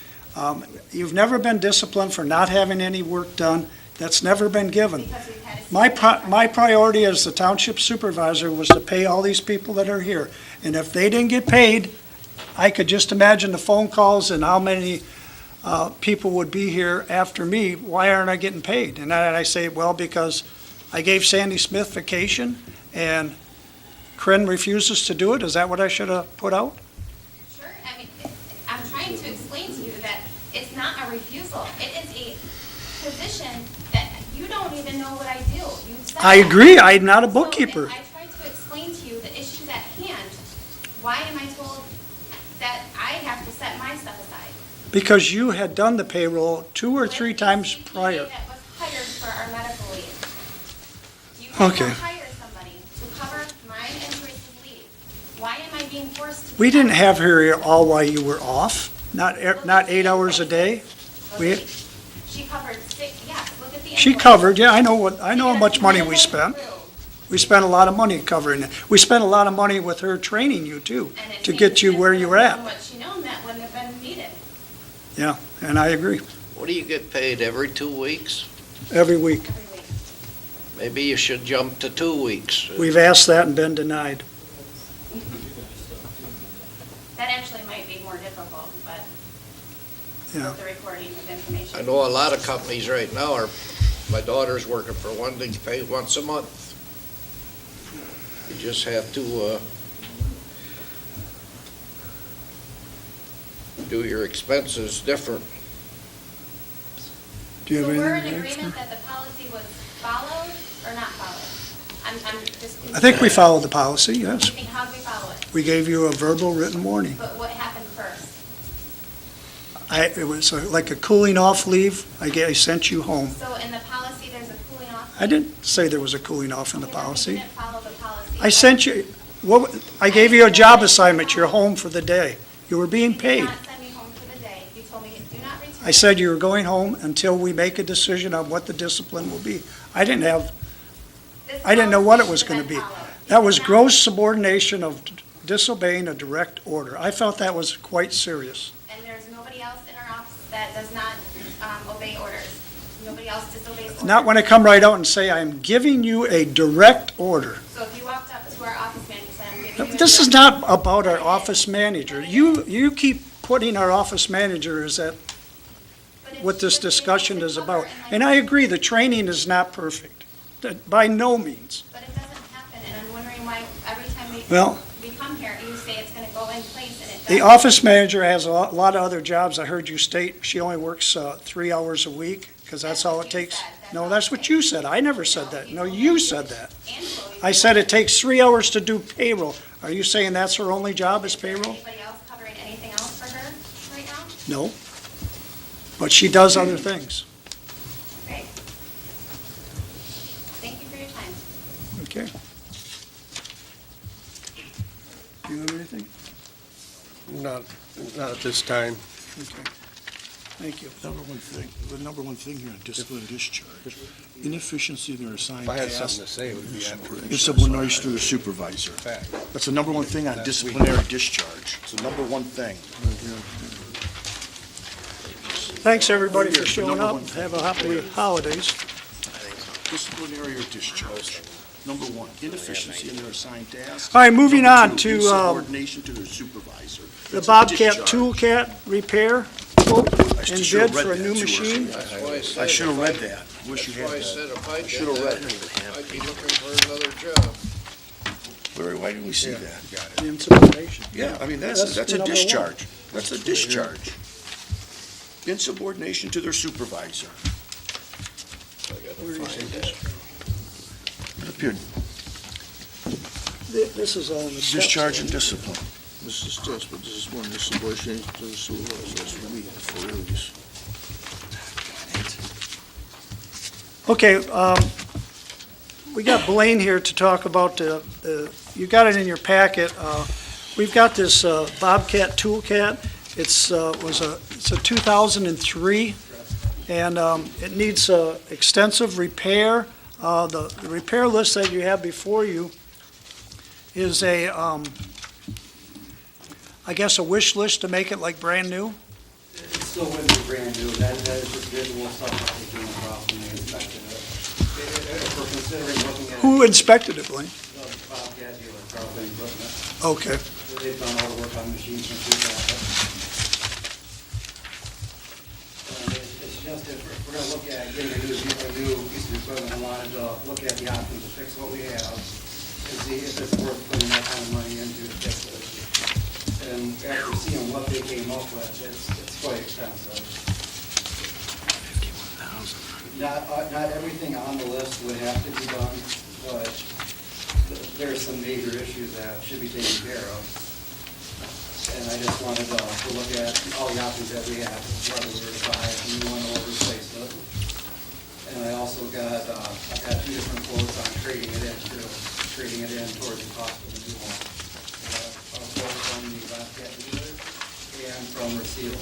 You've never been disciplined for not having any work done. That's never been given. Because we've had a. My priority as the township supervisor was to pay all these people that are here. And if they didn't get paid, I could just imagine the phone calls and how many people would be here after me. Why aren't I getting paid? And I say, well, because I gave Sandy Smith vacation and Corinne refuses to do it. Is that what I should have put out? Sure, I mean, I'm trying to explain to you that it's not a refusal. It is a position that you don't even know what I do. You said I that. agree. I'm not a So, bookkeeper. and I tried to explain to you the issues at hand. Why am I told that I have to set my stuff aside? Because you had done the payroll 2 or 3 times With the prior. CPA that was hired for our medical leave. You have to Okay. hire somebody to cover mine and Teresa's leave. Why am I being forced to? do We didn't that? have her here all while you were off, not Look at the 8 hours a invoice. day. Look We- at- She covered 6, yes, look at the. She invoice. covered, yeah, I know how Yes, much money we medical spent. crew. We spent a lot of money covering it. We spent a lot of money with her training you too, And if to Sandy get you Smith where would've you were known at. What she known, that wouldn't have been needed. Yeah, and I agree, What do you get paid, every 2 weeks? every week. Every week. Maybe you should jump to 2 weeks. We've asked that and been denied. That actually might be more difficult, but Yeah. with the recording of information. I know a lot of companies right now are, my daughter's working for one, they pay once a month. You just have to, do your expenses different. Do you So have we're in anything extra? agreement that the policy was followed or not followed? I'm just. I think we followed the policy, yes. You think, how'd we follow it? We gave you a verbal written warning. But what happened first? It was like a cooling off leave. I sent you home. So in the policy, there's a cooling off? I didn't say there was a cooling off in the Okay, then you policy. didn't follow the policy. I sent you, I gave you a job assignment. You're home for the day. You were being You paid. did not send me home for the day. You told me, do not return. I said you were going home until we make a decision on what the discipline will be. I didn't know what it was going to be. That was gross subordination of disobeying a direct order. I felt that was quite serious. And there's nobody else in our office that does not obey orders. Nobody else disobeys orders. Not when I come right out and say, I'm giving you a direct order. So if you walked up to our office manager and said, I'm giving you a This is direct-" not about our office manager. You keep putting our office manager as that, But if what she this was able discussion to is cover about. and And I agree, the training is not perfect, by no means. But Well, We come here, you say it's gonna go in place, and it the doesn't. office manager has a lot of other jobs. I heard you state she only works 3 hours a week, because that's all it takes. No, that's what you said. I never said that. No, you said that. I said it takes 3 hours to do payroll. Are you saying that's her only job is payroll? Anybody else covering anything else for her right now? No. But she does other things. Great. Thank you for your time. Okay. Do you have anything? Not at this time. Okay. Thank you. The number one thing here on discipline and discharge, inefficiency in their assigned If I had something tasks, to say, it would be after. disciplinary through the supervisor. That's the number one thing on disciplinary discharge. It's the number one thing. Thanks, everybody, for showing Number up. one thing. Have a happy holidays. Disciplinary or discharge. Number one, inefficiency in their assigned tasks. All right, moving Number on two, to insubordination to their supervisor. the That's a Bobcat discharge. Toolcat repair quote I and should have bid for a read new that to her. machine. That's why I said. I should have if read that. Wish you That's why I had said that. if I should have did read that, I'd be looking for another job. Larry, why didn't we see that? The insubordination. Yeah, I mean, Yeah, that's a number one. discharge. That's a discharge. Insubordination to their supervisor. I gotta Where is find it? that. It appeared This is all in the steps. discharge and discipline. This is this, but this is one of the subordinations to the supervisor, that's what we have for release. Okay, we got Blaine here to talk about you got it in your packet. We've got this Bobcat Toolcat. It's a 2003, and it needs extensive repair. The repair list that you have before you is I guess a wish list to make it like brand new. It still wouldn't be brand new, that is just visual stuff that they came across when they inspected it. If we're considering looking at Who inspected it, Blaine? the Bobcat dealer, probably equipment, Okay. they've done all the work on machines since we've got it. It's just if we're gonna look at getting a new piece of equipment, I wanted to look at the options to fix what we have and see if it's worth putting that kind of money into to fix it. And after seeing what they came up with, it's quite expensive. Not everything on the list would have to be done, but there's some major issues that should be taken care of. And I just wanted to look at all the options that we have, whether we were to buy a new one or replace it. And I also got, I've got two different quotes on trading it in too, trading it in towards the cost of the new one. A quote from the Bobcat dealer and from Reseal.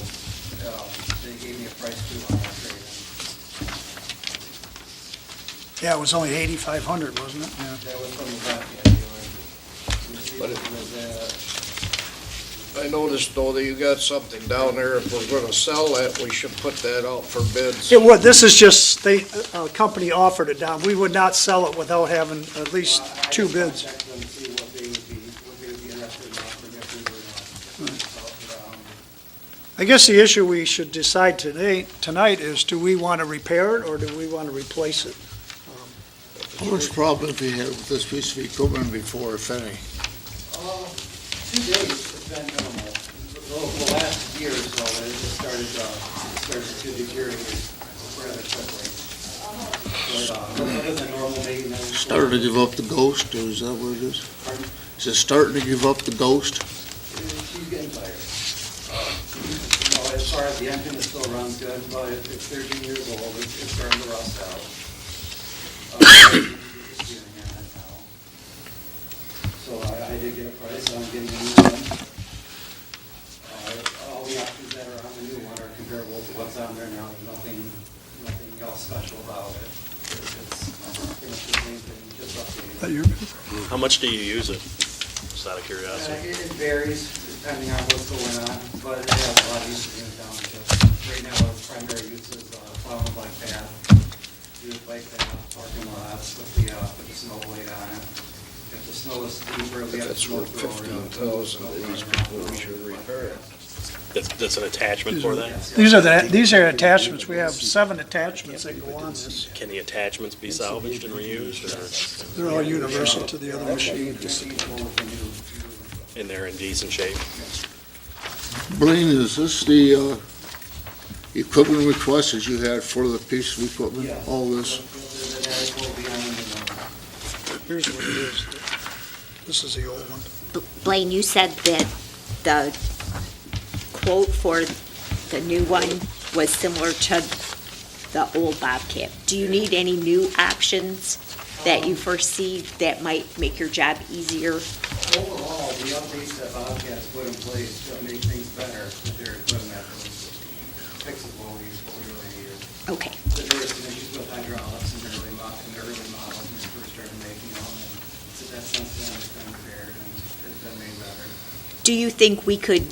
They gave me a price too on that trade-in. Yeah, it was only 8,500, wasn't it? Yeah. That was from the Bobcat dealer. Reseal But it- was, I noticed though that you got something down there, if we're gonna sell that, we should put that out for bids. It would, this is just, a company offered it down. We would not sell it without having at least two bids. I just wanted to check them to see what they would be interested in offering if we were not. I guess the issue we should decide tonight is, do we want to repair it or do we want to replace it? How much problem have you had with this piece of equipment before, if any? 2 days, it's been minimal. The last year or so, it started to deteriorate rather quickly. But other than normal maintenance. Started to give up the ghost, or is that what it is? Pardon? Is it starting to give up the ghost? She's getting tired. As far as the engine, it still runs good, but it's 13 years old, it's starting to rust out. So I did get a price on getting a new one. All the options that are on the new one are comparable to what's on there now, there's nothing else special about it. It's pretty much the same thing, just updated. How much do you use it? Just out of curiosity. It varies depending on what's going on, but it has a lot of uses in the township. Right now, its primary use is plowing the bike path, use bike path, parking lots with the snow blade on it. If the snow is deeper, we If have it's snow worth thrower. 15,000, these people, we should repair it. That's an attachment for that? These are attachments. We have 7 attachments that go on this. Can the attachments be salvaged and reused, They're all universal to the other machine. or and they're in decent shape? Blaine, is this the equipment request that you had for the piece of equipment, all this? Here's what it is. This is the old one. Blaine, you said that the quote for the new one was similar to the old Bobcat. Do you need any new options that you foresee that might make your job easier? Overall, the updates that Bobcat's put in place to make things better with their equipment fixes what we really needed. Okay. There were some issues with hydraulics in the early models when we first started making them, and so that's since then it's been repaired and it's been made better. Do you think we could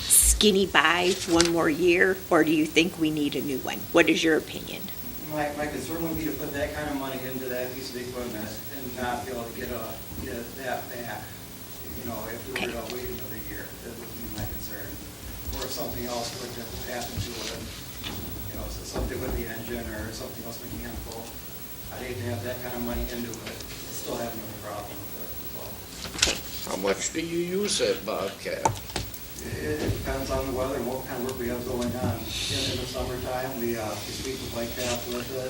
skinny by one more year, or do you think we need a new one? What is your opinion? My concern would be to put that kind of money into that piece of equipment and not be able to get that back, you know, if we were to wait another year. That would be my concern. Or if something else were to happen to it, you know, so something with the engine or something else mechanical. I'd hate to have that kind of money into it, still have no problem with it as well. How much do you use that Bobcat? It depends on the weather and what kind of work we have going on. In the summertime, we sweep the bike path with it,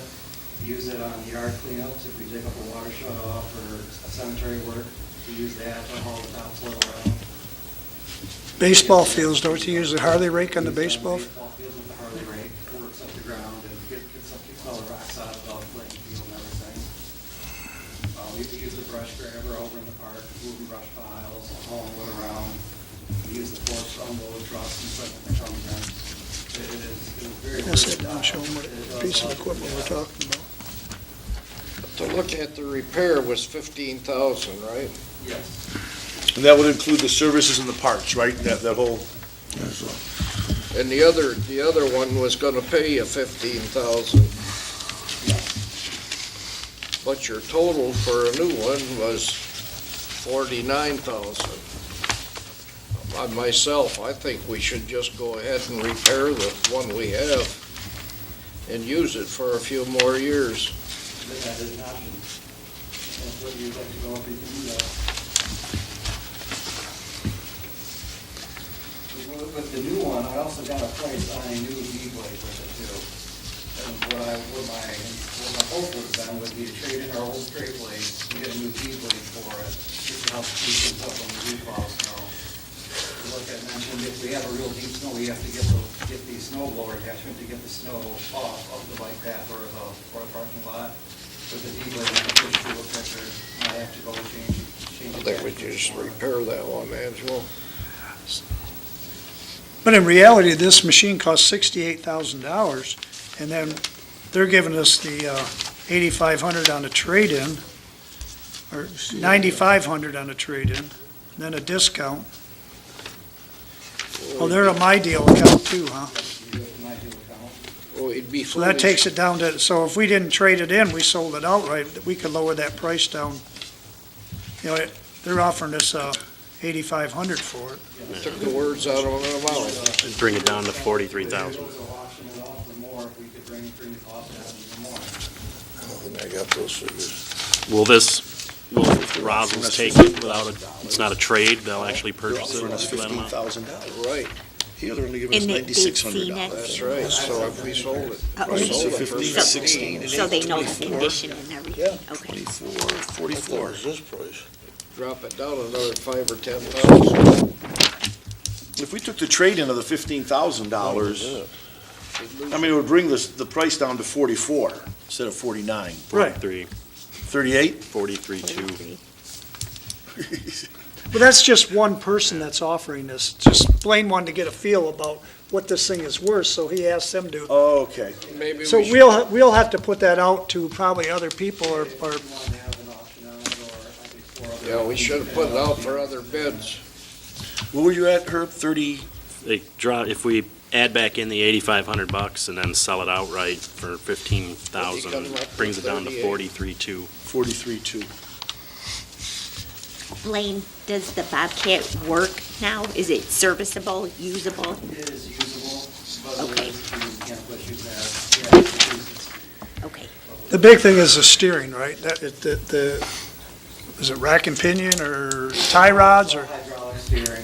use it on yard cleanups. If we dig up a water shut off or cemetery work, we use that to haul the topsoil around. Baseball fields, don't you use the Harley rake on the baseball? Baseball fields with the Harley rake, works up the ground and gets all the rocks out of the playing field and everything. We use the brush grabber over in the park, moving brush piles, hauling wood around. We use the forks to unload trucks and equipment that comes in. It is very. Pass that down, show them what piece of equipment we're talking about. To look at the repair was 15,000, right? Yes. And that would include the services and the parts, right? That whole, And the other one was gonna pay you 15,000. But your total for a new one was 49,000. Myself, I think we should just go ahead and repair the one we have and use it for a few more years. That is an option. That's what you'd like to go if you can do that. With the new one, I also got a price on a new D-blade with it too. And what my hope would have been would be to trade in our old straight blade and get a new D-blade for it, just to help keep things up on the default snow. Like I mentioned, if we have a real deep snow, we have to get the snow blower attachment to get the snow off of the bike path or the parking lot. With the D-blade, I push through a picture, and I have to go change I think we just repair that one, Angelo. But in reality, this machine costs $68,000, and then they're giving us the $8,500 on a trade-in, or $9,500 on a trade-in, then a discount. Oh, they're a My Deal account too, huh? Well, it'd be So that foolish. takes it down to, so if we didn't trade it in, we sold it outright, we could lower that price down. You know, they're offering us $8,500 for it. Took the words out of my mouth. And bring it down to 43,000. Auction it off for more if we could bring the cost down even more. I got those figures. Will Roslyn's take it without it's not a trade, they'll actually purchase it Offering us for that amount? $15,000. Right, Here, they're only giving us And they've seen $9,600. it. that's right. So if we sold it, Oh, we sold it for 15, 15. 16, and So they know the 24. condition and everything, okay. 24, 44. this price? Drop it down another 5,000 or 10,000. If we took the trade-in of the $15,000, I mean, it would bring the price down to 44 instead of 49. Right. 38? 43,200. But that's just one person that's offering this. Just Blaine wanted to get a feel about what this thing is worth, so he asked them to. Oh, okay. Maybe So we should, we'll have to put that out to probably other people or If you want to have an auction on it, or I could explore other yeah, we should have put it out for other bids. What were you at, Herb? 30? If we add back in the $8,500 and then sell it outright for $15,000, brings it down to 43,200. 43.2. Blaine, does the Bobcat work now? Is it serviceable, usable? It is usable, but Okay. there is a few mechanical issues that, yeah, it uses. Okay. The big thing is the steering, right? Is it rack and pinion or tie rods or? Hydraulic steering,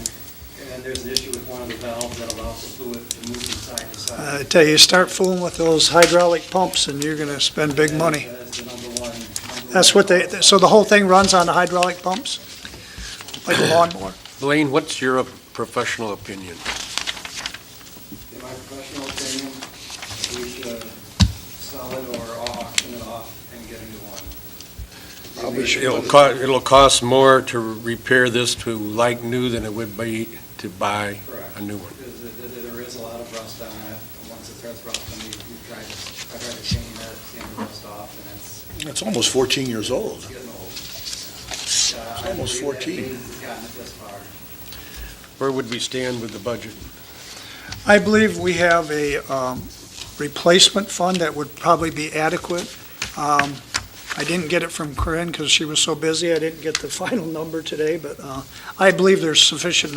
and there's an issue with one of the valves that allows the fluid to move from side to side. I tell you, start fooling with those hydraulic pumps and you're gonna spend big money. That is the number one. That's what so the whole thing runs on the hydraulic pumps? Like a lawnmower? Blaine, what's your professional opinion? In my professional opinion, we should sell it or auction it off and get a new one. Probably should It'll cost more to repair this to like new than it would be to buy Correct. a new one. Because there is a lot of rust on it, and once it starts rusting, I tried to change that, seeing the rust off, and It's almost 14 years old. it's getting old. It's almost 14. It's gotten it this far. Where would we stand with the budget? I believe we have a replacement fund that would probably be adequate. I didn't get it from Corinne because she was so busy. I didn't get the final number today, but I believe there's sufficient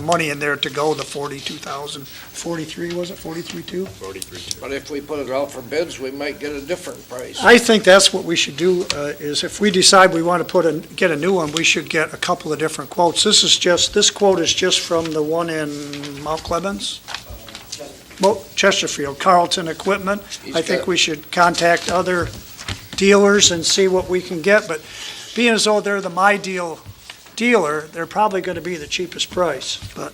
money in there to go the 42,000. 43, was it 43.2? 43. But if we put it out for bids, we might get a different price. I think that's what we should do, is if we decide we want to get a new one, we should get a couple of different quotes. This quote is just from the one in Mount Clemens? Chesterfield, Carlton Equipment. I think we should contact other dealers and see what we can get, but being as though they're the My Deal dealer, they're probably going to be the cheapest price. But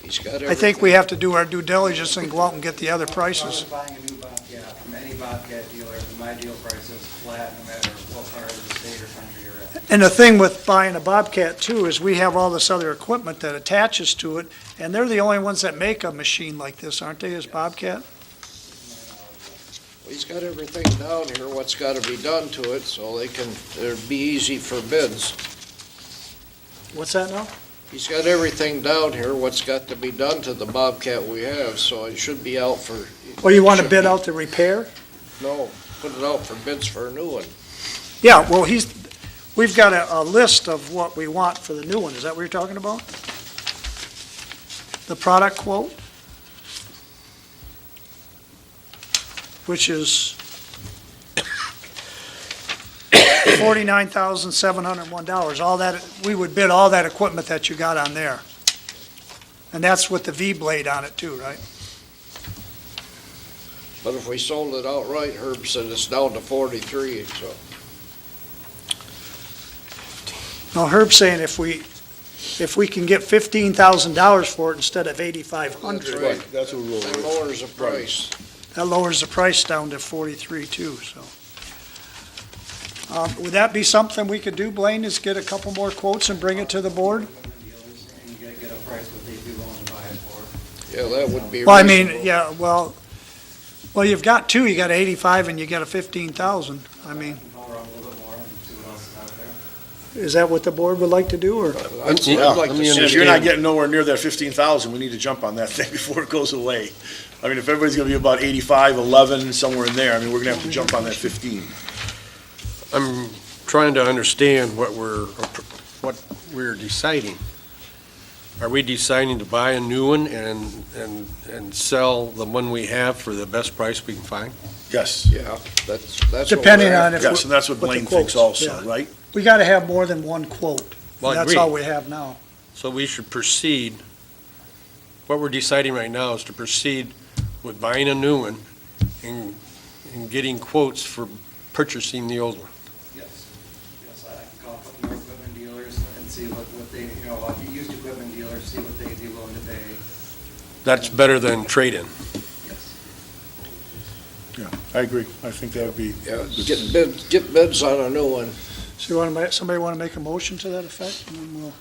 He's got I think we have to do our due diligence and go out and get the other If I prices. was buying a new Bobcat from any Bobcat dealer, my deal price is flat no matter what part of the state or country you're in. And the thing with buying a Bobcat too is we have all this other equipment that attaches to it, and they're the only ones that make a machine like this, aren't they, as Bobcat? He's got everything down here, what's got to be done to it, so it'd be easy for bids. What's that now? He's got everything down here, what's got to be done to the Bobcat we have, so it should be out for. Well, you want to bid out the repair? No, put it out for bids for a new one. Yeah, well, we've got a list of what we want for the new one. Is that what you're talking about? The product quote? Which is $49,701. All that, we would bid all that equipment that you got on there. And that's with the V-blade on it too, right? But if we sold it outright, Herb said it's down to 43, so. No, Herb's saying if we can get $15,000 for it instead of $8,500, That's right. That's what we'll. That lowers the price. that lowers the price down to 43 too, so. Would that be something we could do, Blaine, is get a couple more quotes and bring it to the board? Equipment dealers, and you get a price what they'd be willing to buy it for. Yeah, that would be Well, I mean, reasonable. yeah, well, you've got two, you got 85 and you got a 15,000. I mean, I can go around a little bit more and see what else is out there. is that what the board would like to do, or? I'd Yeah, like to let me see. If you're not understand. getting nowhere near that 15,000, we need to jump on that thing before it goes away. I mean, if everybody's gonna be about 85, 11, somewhere in there, I mean, we're gonna have to jump on that 15. I'm trying to understand what we're deciding. Are we deciding to buy a new one and sell the one we have for the best price we can find? Yes, Yeah, that's what Depending we're on after. if yes, and that's what With the Blaine thinks quotes, also, yeah. right? We gotta have more than one quote. Well, I That's agree. all we have now. So we should proceed, what we're deciding right now is to proceed with buying a new one and getting quotes for purchasing the old one. Yes, yes, I can call a couple more equipment dealers and see what they, used equipment dealers, see what they'd be willing to pay. That's better than trade-in. Yes. Yeah, I agree. I think that would be. Yeah, get bids on a new one. So somebody wanna make a motion to that effect? And then we'll,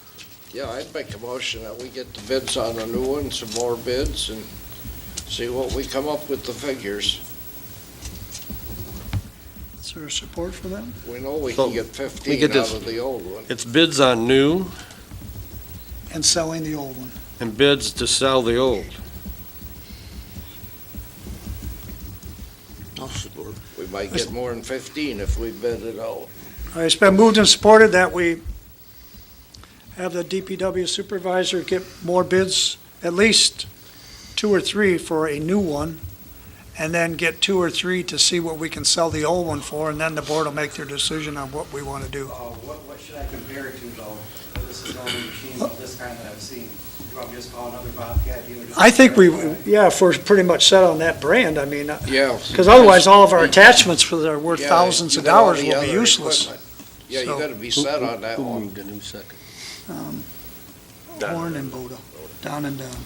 Yeah, I'd make a motion that we get the bids on a new one, some more bids, and see what we come up with the figures. is there support for that? We know we So, can get me 15 get out this. of the old one. It's bids on new And selling the old one. and bids to sell the old. I'll support. We might get more than 15 if we bid it out. All right, it's been moved and supported that we have the DPW supervisor get more bids, at least 2 or 3 for a new one, and then get 2 or 3 to see what we can sell the old one for, and then the board will make their decision on what we want to do. What should I compare it to, though? This is the only machine of this kind that I've seen. You want me to just call another Bobcat dealer? I think if we're pretty much set on that brand, I mean, Yeah. because otherwise all of our attachments that are worth Yeah, thousands you of got all dollars the will be other useless. equipment. Yeah, you So- gotta be set on that Who one. moved a new second? Horn and Boda, down and down.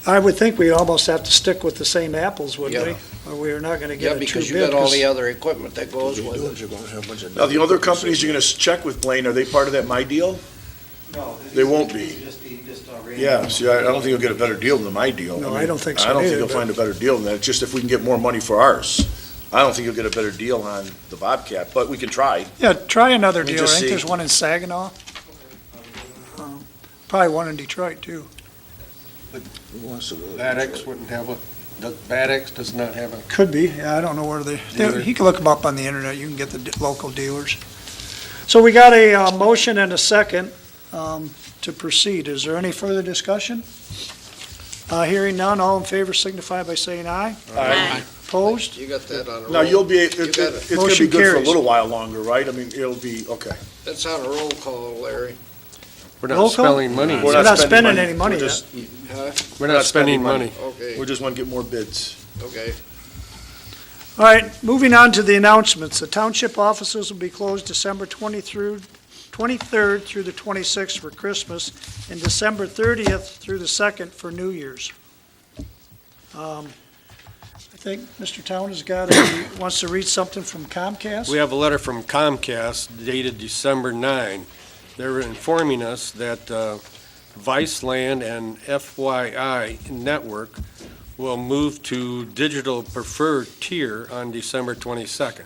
I would think we'd almost have to stick with the same apples, wouldn't we? Yeah. Or we're not gonna Yeah, get a true because you bid. got all 'cause- the other equipment that goes with it. You're gonna have a bunch of. Now, the other companies you're gonna check with, Blaine, are they part of that My Deal? No. They won't be. Just random. Yeah, see, I don't think you'll get a better deal than My Deal. No, mean, I don't think so I don't think either, you'll but- find a better deal than that, it's just if we can get more money for ours. I don't think you'll get a better deal on the Bobcat, but we can try. Yeah, try another Let me dealer. I just think see. there's one in Saginaw. Probably one in Detroit, too. Who wants to go? Badex wouldn't have Badex does not have a, Could be, yeah, I don't know where Dealer. you can look them up on the internet, you can get the local dealers. So we got a motion and a second to proceed. Is there any further discussion? Hearing none, all in favor signify by saying aye. Aye. Opposed? You got that on a roll. Now, you'll be, You got it. it's gonna be Motion good for a carries. little while longer, right? I mean, it'll be, okay. That's on a roll call, Larry. we're Roll not call? spending money. We're not spending any money We're yet. just- Huh? We're not spending money. Okay, We just want to get more bids. okay. All right, moving on to the announcements. The township offices will be closed December 23rd through the 26th for Christmas, and December 30th through the 2nd for New Year's. I think Mr. Town wants to read something from Comcast. We have a letter from Comcast dated December 9. They're informing us that Viceland and FYI Network will move to digital preferred tier on December 22nd.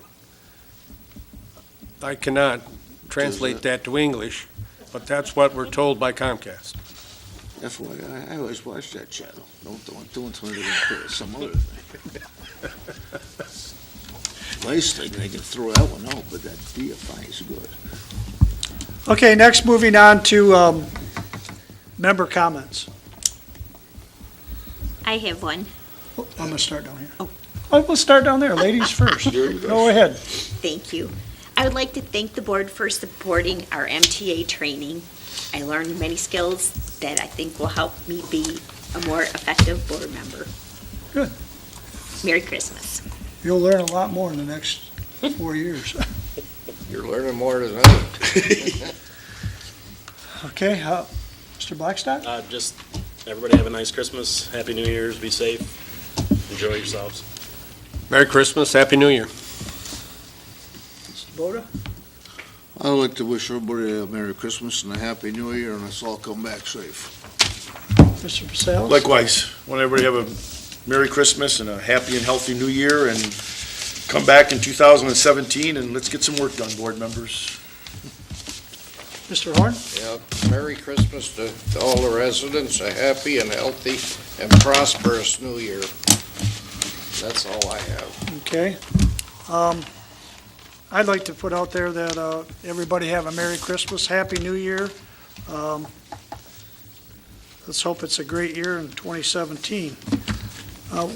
I cannot translate that to English, but that's what we're told by Comcast. FYI, I always watch that channel. Don't tell me they're gonna put it some other thing. Nice thing, they can throw that one out, but that DFI is good. Okay, next, moving on to member comments. I have one. Oh, I'm going to start down here. Oh. We'll start down there, ladies first. Go ahead. Thank you. I would like to thank the board for supporting our MTA training. I learned many skills that I think will help me be a more effective board member. Good. Merry Christmas. You'll learn a lot more in the next 4 years. You're learning more than I. Okay, Mr. Blackstock? Just, everybody have a nice Christmas, Happy New Year's, be safe, enjoy yourselves. Merry Christmas, Happy New Year. Mr. Boda? I'd like to wish everybody a Merry Christmas and a Happy New Year, and let's all come back safe. Mr. Purcell? Likewise, want everybody to have a Merry Christmas and a happy and healthy New Year, and come back in 2017, and let's get some work done, board members. Mr. Horn? Yeah, Merry Christmas to all the residents, a happy and healthy and prosperous New Year. That's all I have. Okay. I'd like to put out there that everybody have a Merry Christmas, Happy New Year. Let's hope it's a great year in 2017.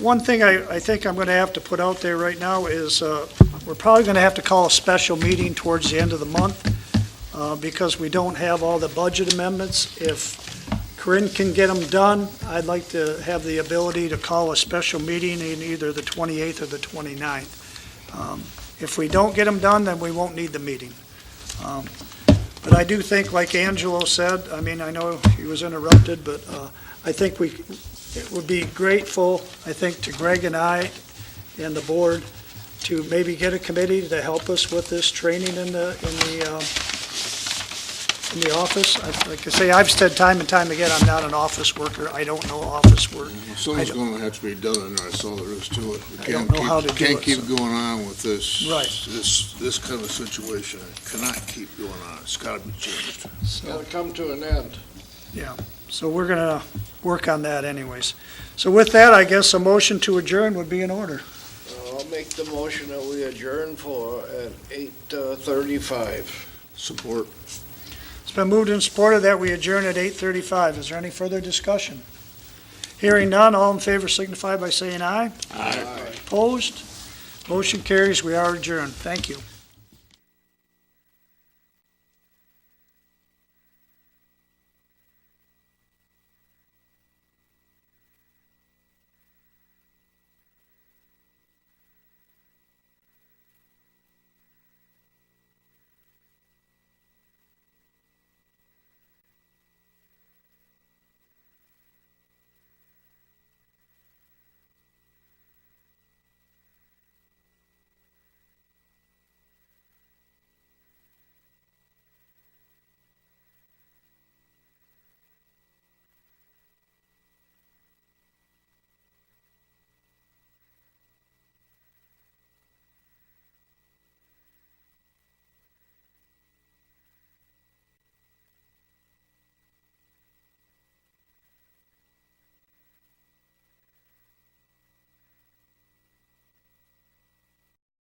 One thing I think I'm going to have to put out there right now is we're probably going to have to call a special meeting towards the end of the month because we don't have all the budget amendments. If Corinne can get them done, I'd like to have the ability to call a special meeting in either the 28th or the 29th. If we don't get them done, then we won't need the meeting. But I do think, like Angelo said, I mean, I know he was interrupted, but I think it would be grateful, I think, to Greg and I and the board to maybe get a committee to help us with this training in the office. Like I say, I've said time and time again, I'm not an office worker. I don't know office work. Something's gonna have to be done in there, that's all there is to it. We I don't can't know how to do Can't it, keep so- going on with this. Right. This kind of situation. It cannot keep going on. It's gotta be changed. Gotta come to an end. So we're going to work on that anyways. So with that, I guess a motion to adjourn would be in order. I'll make the motion that we adjourn for at 8:35. Support. It's been moved and supported that we adjourn at 8:35. Is there any further discussion? Hearing none, all in favor signify by saying aye. Aye. Opposed? Motion carries. We are adjourned. Thank you.